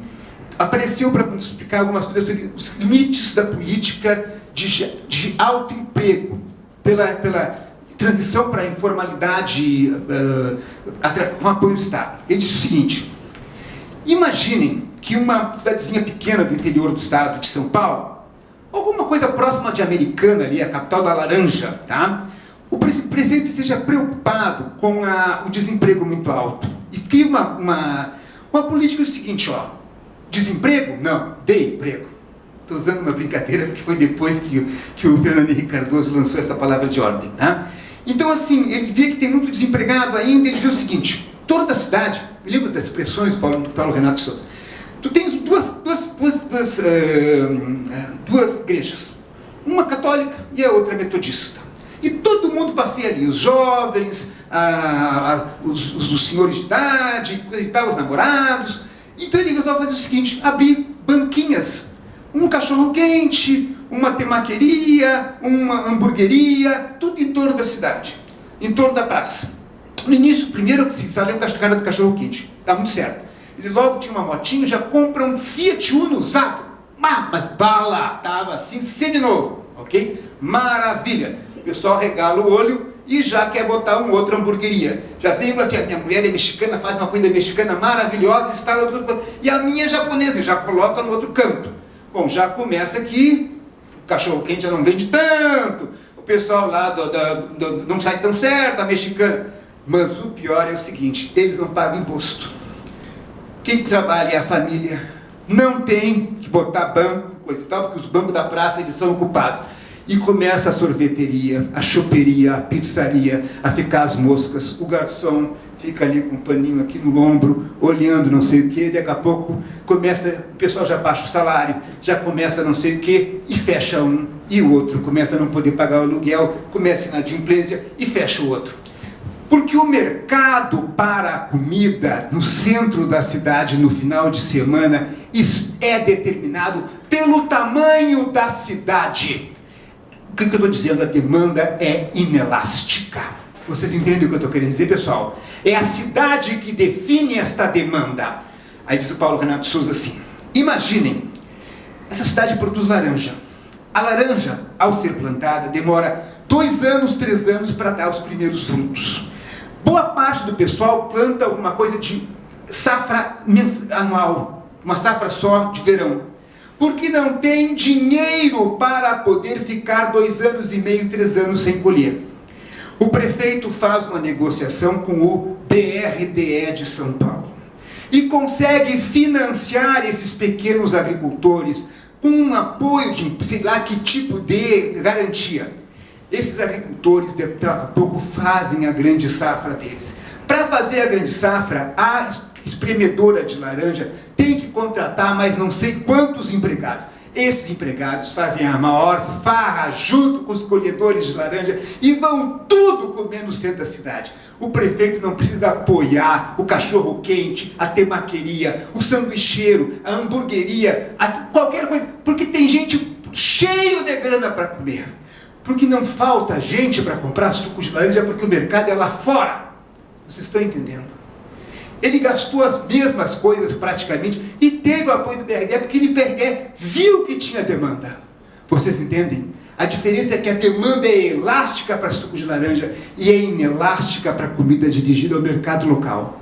apareceu para nos explicar algumas coisas sobre os limites da política de alto emprego, pela transição para a informalidade com apoio do Estado. Ele disse o seguinte: imaginem que uma cidadezinha pequena do interior do estado de São Paulo, alguma coisa próxima de Americana ali, a capital da laranja, tá? O prefeito esteja preocupado com o desemprego muito alto. E cria uma política do seguinte, ó: desemprego? Não, dê emprego. Estou usando uma brincadeira, porque foi depois que o Fernando Henrique Cardoso lançou essa palavra de ordem, tá? Então, assim, ele vê que tem muito desempregado ainda, ele diz o seguinte: toda a cidade, me lembro das expressões do Paulo Renato de Souza, tu tens duas igrejas, uma católica e a outra metodista. E todo mundo passeia ali, os jovens, os senhores de idade, e tal, os namorados. Então ele resolve fazer o seguinte: abrir banquinhas, um cachorro-quente, uma temaqueria, uma hamburgueria, tudo em torno da cidade, em torno da praça. No início, primeiro que se instala é o cara do cachorro-quente, dá muito certo. Ele logo tinha uma motinha, já compra um Fiat Uno usado, mas bala, estava assim, seminovo, ok? Maravilha! O pessoal regala o olho e já quer botar uma outra hamburgueria. Já vem assim: a minha mulher é mexicana, faz uma comida mexicana maravilhosa, instala tudo, e a minha é japonesa, já coloca no outro canto. Bom, já começa aqui, o cachorro-quente já não vende tanto, o pessoal lá não sai tão certo, a mexicana. Mas o pior é o seguinte: eles não pagam imposto. Quem trabalha é a família. Não tem que botar banco, coisa e tal, porque os bancos da praça eles são ocupados. E começa a sorveteria, a choperia, a pizzaria, a ficar as moscas. O garçom fica ali com um paninho aqui no ombro, olhando não sei o quê. Daqui a pouco começa, o pessoal já baixa o salário, já começa não sei o quê, e fecha um. E o outro começa a não poder pagar o aluguel, começa a inadimplência e fecha o outro. Porque o mercado para a comida no centro da cidade no final de semana é determinado pelo tamanho da cidade. O que eu estou dizendo? A demanda é inelástica. Vocês entendem o que eu estou querendo dizer, pessoal? É a cidade que define esta demanda. Aí diz o Paulo Renato de Souza assim: imaginem, essa cidade produz laranja. A laranja, ao ser plantada, demora 2 anos, 3 anos para dar os primeiros frutos. Boa parte do pessoal planta alguma coisa de safra anual, uma safra só de verão, porque não tem dinheiro para poder ficar 2 anos e meio, 3 anos sem colher. O prefeito faz uma negociação com o BRDE de São Paulo e consegue financiar esses pequenos agricultores com um apoio de, sei lá que tipo de garantia. Esses agricultores, daqui a pouco, fazem a grande safra deles. Para fazer a grande safra, a espremedora de laranja tem que contratar mais não sei quantos empregados. Esses empregados fazem a maior farra junto com os colhedores de laranja e vão tudo comer no centro da cidade. O prefeito não precisa apoiar o cachorro-quente, a temaqueria, o sanduicheiro, a hamburgueria, qualquer coisa, porque tem gente cheio de grana para comer. Porque não falta gente para comprar suco de laranja, porque o mercado é lá fora. Vocês estão entendendo? Ele gastou as mesmas coisas praticamente e teve o apoio do BRDE, porque ele viu que tinha demanda. Vocês entendem? A diferença é que a demanda é elástica para suco de laranja e é inelástica para comida dirigida ao mercado local.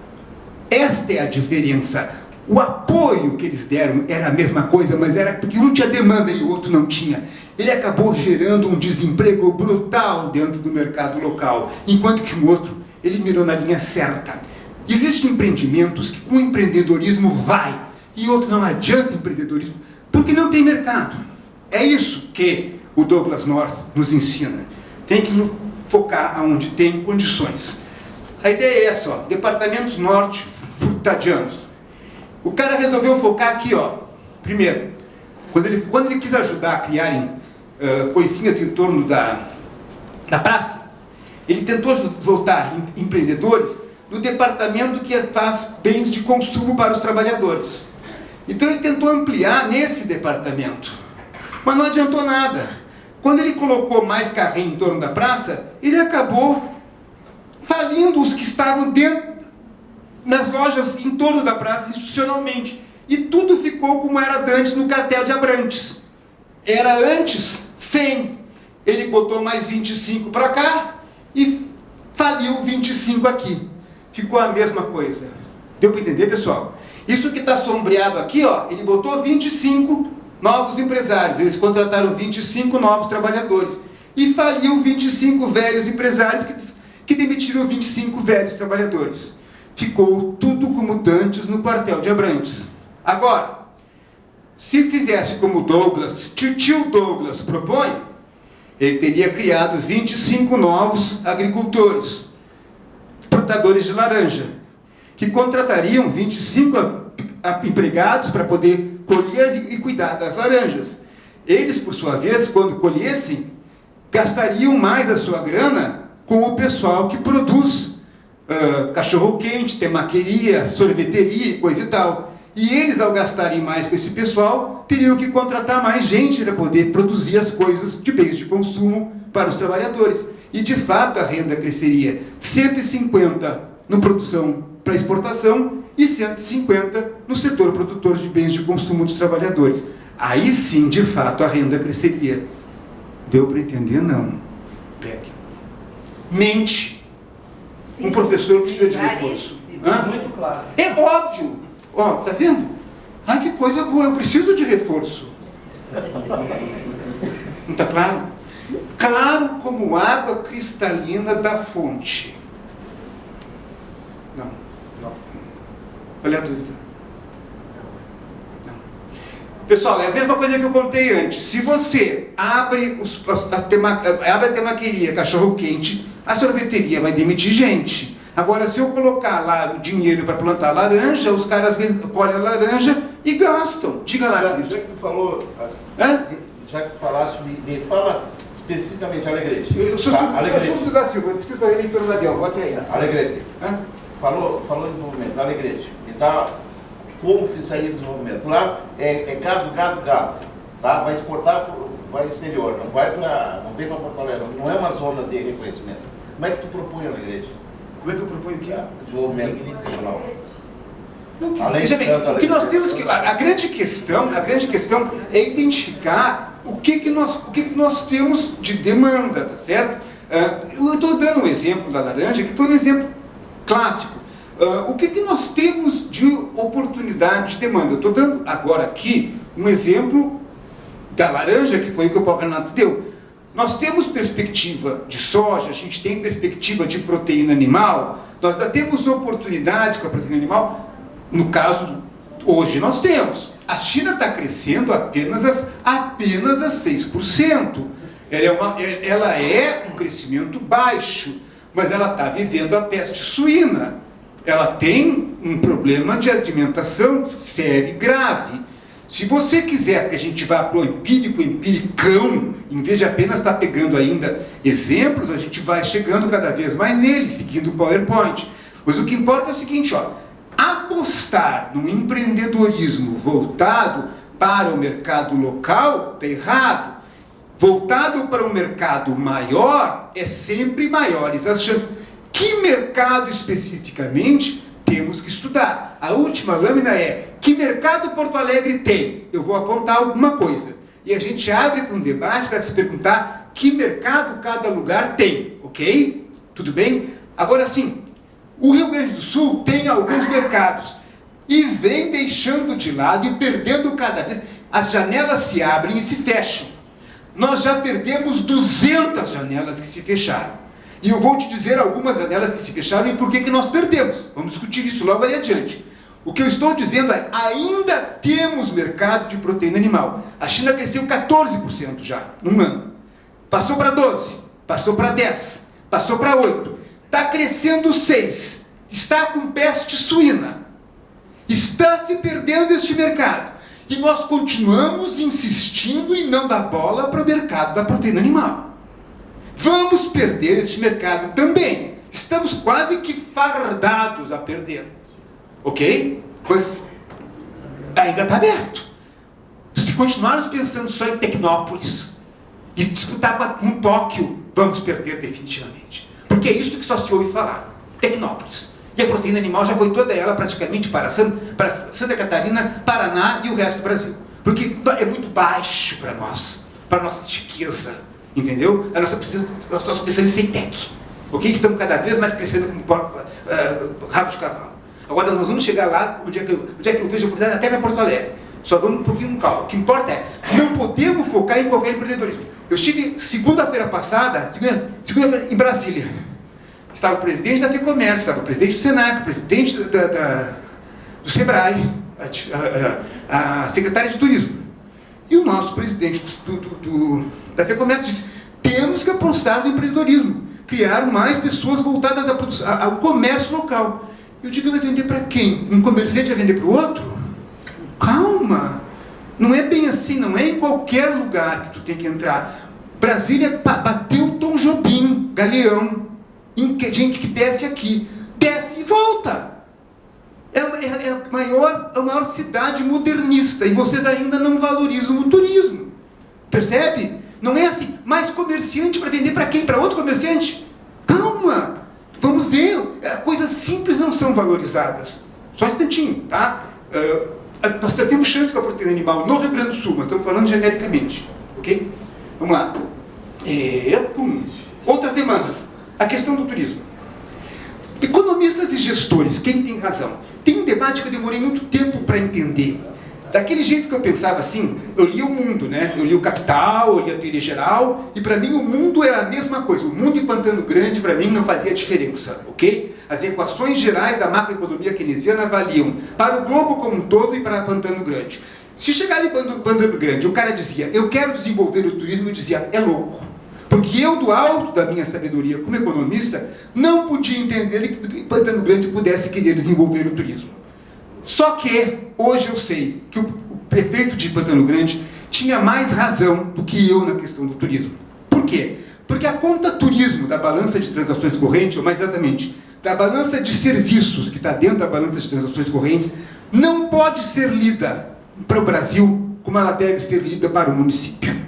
Esta é a diferença. O apoio que eles deram era a mesma coisa, mas era porque um tinha demanda e o outro não tinha. Ele acabou gerando um desemprego brutal dentro do mercado local, enquanto que o outro, ele mirou na linha certa. Existem empreendimentos que com o empreendedorismo vai, e outro não adianta empreendedorismo, porque não tem mercado. É isso que o Douglass North nos ensina. Tem que focar onde tem condições. A ideia é essa, ó, departamentos norte frutadianos. O cara resolveu focar aqui, ó. Primeiro, quando ele quis ajudar a criarem coisinhas em torno da praça, ele tentou voltar empreendedores no departamento que faz bens de consumo para os trabalhadores. Então ele tentou ampliar nesse departamento, mas não adiantou nada. Quando ele colocou mais carrinho em torno da praça, ele acabou falindo os que estavam dentro, nas lojas em torno da praça institucionalmente. E tudo ficou como era antes no cartel de Abrantes. Era antes 100, ele botou mais 25 para cá e faliu 25 aqui. Ficou a mesma coisa. Deu para entender, pessoal? Isso que está sombreado aqui, ó, ele botou 25 novos empresários, eles contrataram 25 novos trabalhadores e faliu 25 velhos empresários que demitiram 25 velhos trabalhadores. Ficou tudo como dantes no quartel de Abrantes. Agora, se fizesse como Douglas, tio Douglas propõe, ele teria criado 25 novos agricultores, plantadores de laranja, que contratariam 25 empregados para poder colher e cuidar das laranjas. Eles, por sua vez, quando colhessem, gastariam mais a sua grana com o pessoal que produz cachorro-quente, temaqueria, sorveteria e coisa e tal. E eles, ao gastarem mais com esse pessoal, teriam que contratar mais gente para poder produzir as coisas de bens de consumo para os trabalhadores. E, de fato, a renda cresceria 150 no produção para exportação e 150 no setor produtor de bens de consumo dos trabalhadores. Aí sim, de fato, a renda cresceria. Deu para entender? Não. Pegue. Mente. Sim, um professor precisa de claríssimo. reforço. Hã? Muito claro. É óbvio. Ó, tá vendo? Ai, que coisa boa, eu preciso de reforço. Não tá claro? Claro como água cristalina da fonte. Não. Olha a dúvida. Não. Pessoal, é a mesma coisa que eu contei antes. Se você abre a temaqueria, cachorro-quente, a sorveteria vai demitir gente. Agora, se eu colocar lá o dinheiro para plantar laranja, os caras colhem a laranja e gastam. Diga lá, Já querido. que tu falou, Hã? já que tu falaste, me fala especificamente Alegrete. Eu sou surdo da Silva, eu preciso fazer leitura labial, volte aí. Alegrete. Hã? Falou em desenvolvimento, Alegrete. Então, como que seria o desenvolvimento? Lá é gado. Tá? Vai exportar, vai exterior, não vem para Porto Alegre, não é uma zona de reconhecimento. Como é que tu propõe, Alegrete? Como é que eu proponho aqui? Desenvolvimento regional. Veja bem, o que nós temos que... A grande questão é identificar o que nós temos de demanda, tá certo? Eu estou dando um exemplo da laranja, que foi um exemplo clássico. O que nós temos de oportunidade de demanda? Eu estou dando agora aqui um exemplo da laranja, que foi o que o Paulo Renato deu. Nós temos perspectiva de soja, a gente tem perspectiva de proteína animal, nós ainda temos oportunidades com a proteína animal. No caso, hoje nós temos. A China está crescendo apenas a 6%. Ela é um crescimento baixo, mas ela está vivendo a peste suína. Ela tem um problema de alimentação sério e grave. Se você quiser que a gente vá para o empiricão, em vez de apenas estar pegando ainda exemplos, a gente vai chegando cada vez mais nele, seguindo o PowerPoint. Mas o que importa é o seguinte, ó, apostar no empreendedorismo voltado para o mercado local está errado. Voltado para um mercado maior, é sempre maiores as chances. Que mercado especificamente temos que estudar? A última lâmina é: que mercado Porto Alegre tem? Eu vou apontar alguma coisa. E a gente abre para um debate para se perguntar que mercado cada lugar tem, ok? Tudo bem? Agora sim, o Rio Grande do Sul tem alguns mercados e vem deixando de lado e perdendo cada vez. As janelas se abrem e se fecham. Nós já perdemos 200 janelas que se fecharam. E eu vou te dizer algumas janelas que se fecharam e por que nós perdemos. Vamos discutir isso logo ali adiante. O que eu estou dizendo é, ainda temos mercado de proteína animal. A China cresceu 14% já, num ano. Passou para 12%, passou para 10%, passou para 8%. está crescendo 6%, está com peste suína, está se perdendo este mercado. E nós continuamos insistindo em não dar bola para o mercado da proteína animal. Vamos perder este mercado também. Estamos quase que fardados a perder. Ok? Mas ainda está aberto. Se continuarmos pensando só em Tecnópolis e disputar com Tóquio, vamos perder definitivamente. Porque é isso que só se ouve falar. Tecnópolis. E a proteína animal já foi toda ela praticamente para Santa Catarina, Paraná e o resto do Brasil. Porque é muito baixo para nós, para a nossa chiqueza, entendeu? Nós só precisamos em Ceitec, ok? Estamos cada vez mais crescendo como rabo de cavalo. Agora nós vamos chegar lá, onde é que eu vejo a oportunidade, até para Porto Alegre. Só vamos um pouquinho com calma. O que importa é, não podemos focar em qualquer empreendedorismo. Eu estive segunda-feira passada, segunda-feira em Brasília. Estava o presidente da FEComércio, estava o presidente do Senac, o presidente do Sebrae, a secretária de Turismo. E o nosso presidente da FEComércio disse, temos que apostar no empreendedorismo, criar mais pessoas voltadas ao comércio local. Eu digo, vai vender para quem? Um comerciante vai vender para o outro? Calma! Não é bem assim, não é em qualquer lugar que tu tem que entrar. Brasília bateu Tom Jobim, Galeão, gente que desce aqui, desce e volta. É a maior cidade modernista e vocês ainda não valorizam o turismo. Percebe? Não é assim, mais comerciante para vender para quem? Para outro comerciante? Calma! Vamos ver, coisas simples não são valorizadas. Só um instantinho, tá? Nós temos chance com a proteína animal no Rio Grande do Sul, mas estamos falando genericamente, ok? Vamos lá. Outras demandas. A questão do turismo. Economistas e gestores, quem tem razão? Tem um debate que eu demorei muito tempo para entender. Daquele jeito que eu pensava assim, eu lia o Mundo, né? Eu li o Capital, eu li a Teoria Geral, e para mim o mundo era a mesma coisa. O mundo e Pantano Grande, para mim, não fazia diferença, ok? As equações gerais da macroeconomia keynesiana valiam para o globo como um todo e para Pantano Grande. Se chegava em Pantano Grande, o cara dizia, eu quero desenvolver o turismo, eu dizia, é louco. Porque eu, do alto da minha sabedoria como economista, não podia entender que Pantano Grande pudesse querer desenvolver o turismo. Só que, hoje eu sei que o prefeito de Pantano Grande tinha mais razão do que eu na questão do turismo. Por quê? Porque a conta turismo da balança de transações correntes, ou mais exatamente, da balança de serviços que está dentro da balança de transações correntes, não pode ser lida para o Brasil como ela deve ser lida para o município.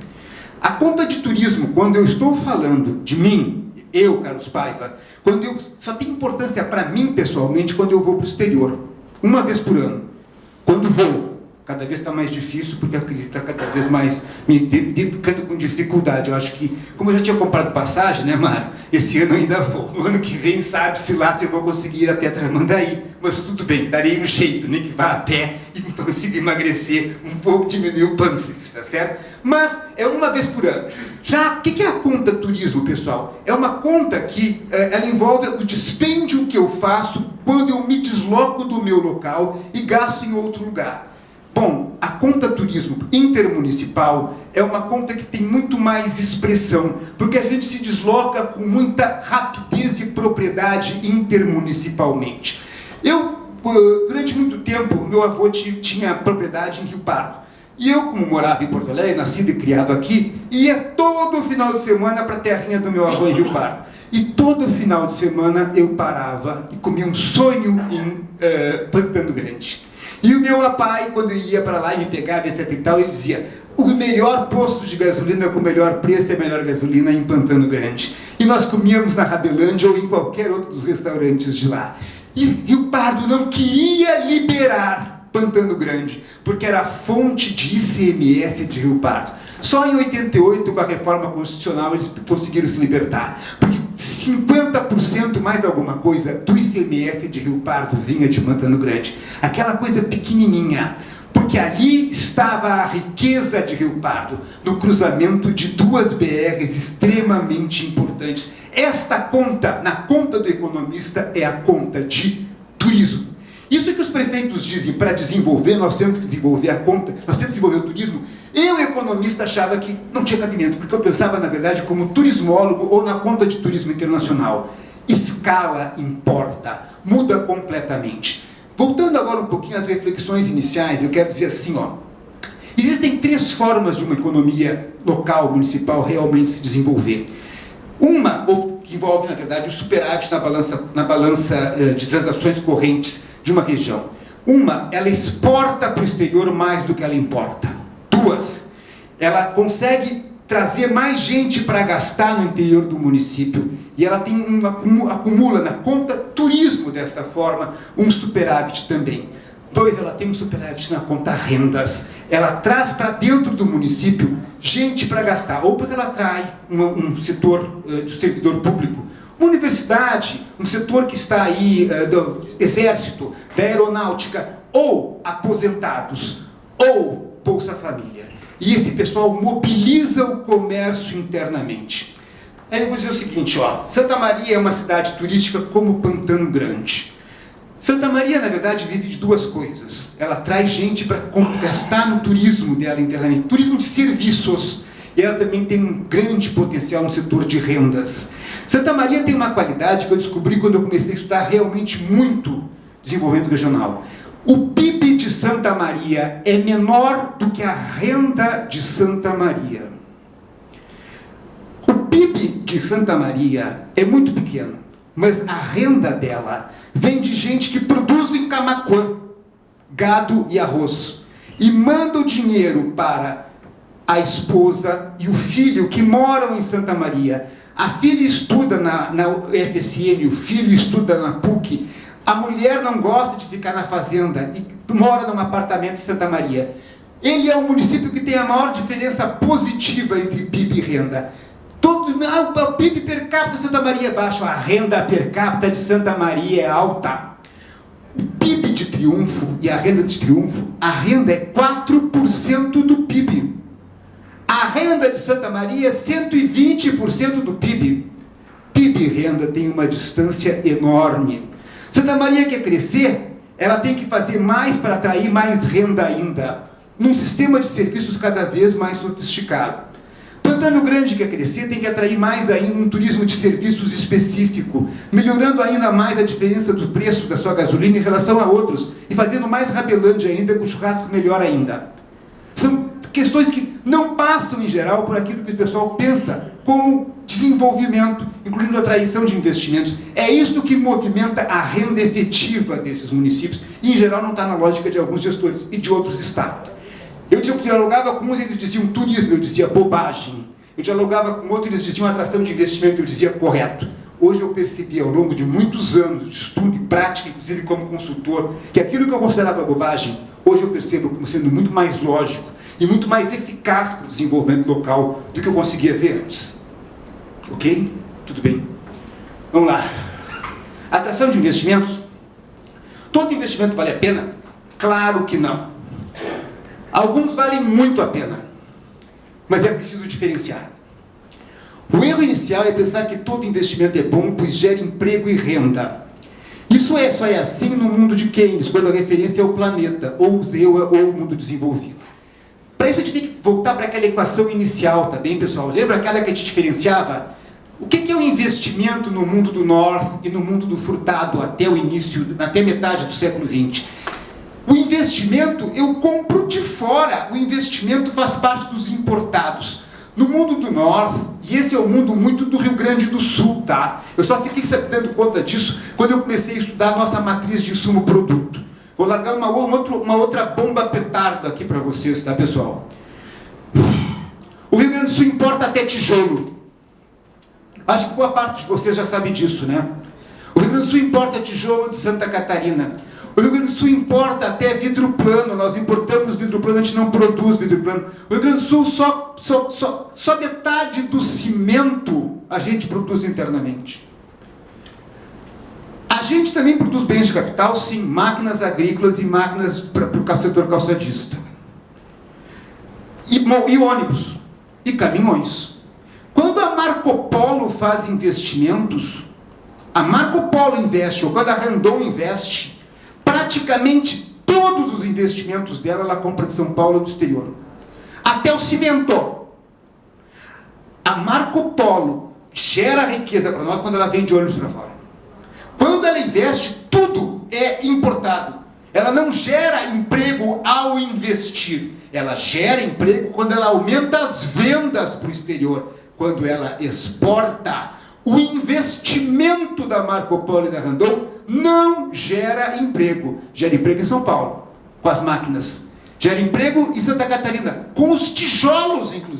A conta de turismo, quando eu estou falando de mim, eu, Carlos Paiva, só tem importância para mim, pessoalmente, quando eu vou para o exterior. Uma vez por ano. Quando vou, cada vez está mais difícil, porque a crise está cada vez mais ficando com dificuldade. Eu acho que, como eu já tinha comprado passagem, né, Mário? Esse ano eu ainda vou. No ano que vem, sabe-se lá se eu vou conseguir ir até Tramandaí. Mas tudo bem, darei um jeito, nem que vá a pé e consiga emagrecer um pouco, diminuir o pâncreas, tá certo? Mas é uma vez por ano. Já, o que é a conta turismo, pessoal? É uma conta que ela envolve o dispêndio que eu faço quando eu me desloco do meu local e gasto em outro lugar. Bom, a conta turismo intermunicipal é uma conta que tem muito mais expressão, porque a gente se desloca com muita rapidez e propriedade intermunicipalmente. Durante muito tempo, meu avô tinha propriedade em Rio Pardo. E eu, como morava em Porto Alegre, nascido e criado aqui, ia todo final de semana para a terrinha do meu avô em Rio Pardo. E todo final de semana eu parava e comia um sonho em Pantano Grande. E o meu pai, quando eu ia para lá e me pegava, etc e tal, ele dizia, o melhor posto de gasolina com o melhor preço é a melhor gasolina em Pantano Grande. E nós comíamos na Rabelândia ou em qualquer outro dos restaurantes de lá. E Rio Pardo não queria liberar Pantano Grande, porque era a fonte de ICMS de Rio Pardo. Só em 88, com a reforma constitucional, eles conseguiram se libertar. Porque 50% mais alguma coisa do ICMS de Rio Pardo vinha de Pantano Grande. Aquela coisa pequenininha. Porque ali estava a riqueza de Rio Pardo, no cruzamento de duas BRs extremamente importantes. Esta conta, na conta do economista, é a conta de turismo. Isso que os prefeitos dizem, para desenvolver, nós temos que desenvolver a conta, nós temos que desenvolver o turismo. Eu, economista, achava que não tinha cabimento, porque eu pensava, na verdade, como turismólogo ou na conta de turismo internacional. escala importa, muda completamente. Voltando agora um pouquinho às reflexões iniciais, eu quero dizer assim, ó, existem 3 formas de uma economia local, municipal, realmente se desenvolver. Uma, que envolve, na verdade, o superávit na balança de transações correntes de uma região. Uma, ela exporta para o exterior mais do que ela importa. 2, ela consegue trazer mais gente para gastar no interior do município e ela tem acumula na conta turismo desta forma um superávit também. 2, ela tem um superávit na conta rendas. Ela traz para dentro do município gente para gastar, ou porque ela atrai um setor de servidor público, uma universidade, um setor que está aí do exército, da aeronáutica, ou aposentados, ou Bolsa Família. E esse pessoal mobiliza o comércio internamente. Aí eu vou dizer o seguinte, ó, Santa Maria é uma cidade turística como Pantano Grande. Santa Maria, na verdade, vive de 2 coisas. Ela traz gente para gastar no turismo dela internamente, turismo de serviços. E ela também tem um grande potencial no setor de rendas. Santa Maria tem uma qualidade que eu descobri quando eu comecei a estudar realmente muito desenvolvimento regional. O PIB de Santa Maria é menor do que a renda de Santa Maria. O PIB de Santa Maria é muito pequeno, mas a renda dela vem de gente que produz em Camaquã gado e arroz e manda o dinheiro para a esposa e o filho que moram em Santa Maria. A filha estuda na UFSM, o filho estuda na PUC. A mulher não gosta de ficar na fazenda e mora num apartamento em Santa Maria. Ele é o município que tem a maior diferença positiva entre PIB e renda. O PIB per capita de Santa Maria é baixo, a renda per capita de Santa Maria é alta. O PIB de Triunfo e a renda de Triunfo, a renda é 4% do PIB. A renda de Santa Maria é 120% do PIB. PIB e renda tem uma distância enorme. Santa Maria quer crescer, ela tem que fazer mais para atrair mais renda ainda, num sistema de serviços cada vez mais sofisticado. Pantano Grande quer crescer, tem que atrair mais ainda um turismo de serviços específico, melhorando ainda mais a diferença do preço da sua gasolina em relação a outros, e fazendo mais Rabelândia ainda, com churrasco melhor ainda. São questões que não passam, em geral, por aquilo que o pessoal pensa como desenvolvimento, incluindo a atração de investimentos. É isso que movimenta a renda efetiva desses municípios, e, em geral, não está na lógica de alguns gestores, e de outros está. Eu dialogava com uns, eles diziam turismo, eu dizia bobagem. Eu dialogava com outros, eles diziam atração de investimento, eu dizia correto. Hoje eu percebi, ao longo de muitos anos de estudo e prática, inclusive como consultor, que aquilo que eu considerava bobagem, hoje eu percebo como sendo muito mais lógico e muito mais eficaz para o desenvolvimento local do que eu conseguia ver antes. Ok? Tudo bem. Vamos lá. Atração de investimentos. Todo investimento vale a pena? Claro que não. Alguns valem muito a pena, mas é preciso diferenciar. O erro inicial é pensar que todo investimento é bom, pois gera emprego e renda. Isso só é assim no mundo de Keynes, quando a referência é o planeta, ou o ZEUA, ou o mundo desenvolvido. Para isso a gente tem que voltar para aquela equação inicial, tá bem, pessoal? Lembra aquela que a gente diferenciava? O que é o investimento no mundo do Norte e no mundo do Furtado até metade do século XX? O investimento eu compro de fora, o investimento faz parte dos importados. No mundo do Norte, e esse é o mundo muito do Rio Grande do Sul, tá? Eu só fiquei dando conta disso quando eu comecei a estudar a nossa matriz de insumo-produto. Vou largar uma outra bomba petardo aqui para vocês, tá, pessoal? O Rio Grande do Sul importa até tijolo. Acho que boa parte de vocês já sabe disso, né? O Rio Grande do Sul importa tijolo de Santa Catarina. O Rio Grande do Sul importa até vidro plano, nós importamos vidro plano, a gente não produz vidro plano. O Rio Grande do Sul só metade do cimento a gente produz internamente. A gente também produz bens de capital, sim, máquinas agrícolas e máquinas para o setor calçadista. E ônibus, e caminhões. Quando a Marco Polo faz investimentos, a Marco Polo investe, ou quando a Randon investe, praticamente todos os investimentos dela ela compra de São Paulo ou do exterior. Até o cimento. A Marco Polo gera riqueza para nós quando ela vende ônibus para fora. Quando ela investe, tudo é importado. Ela não gera emprego ao investir. Ela gera emprego quando ela aumenta as vendas para o exterior. Quando ela exporta. O investimento da Marco Polo e da Randon não gera emprego. Gera emprego em São Paulo, com as máquinas. Gera emprego em Santa Catarina, com os tijolos, inclusive.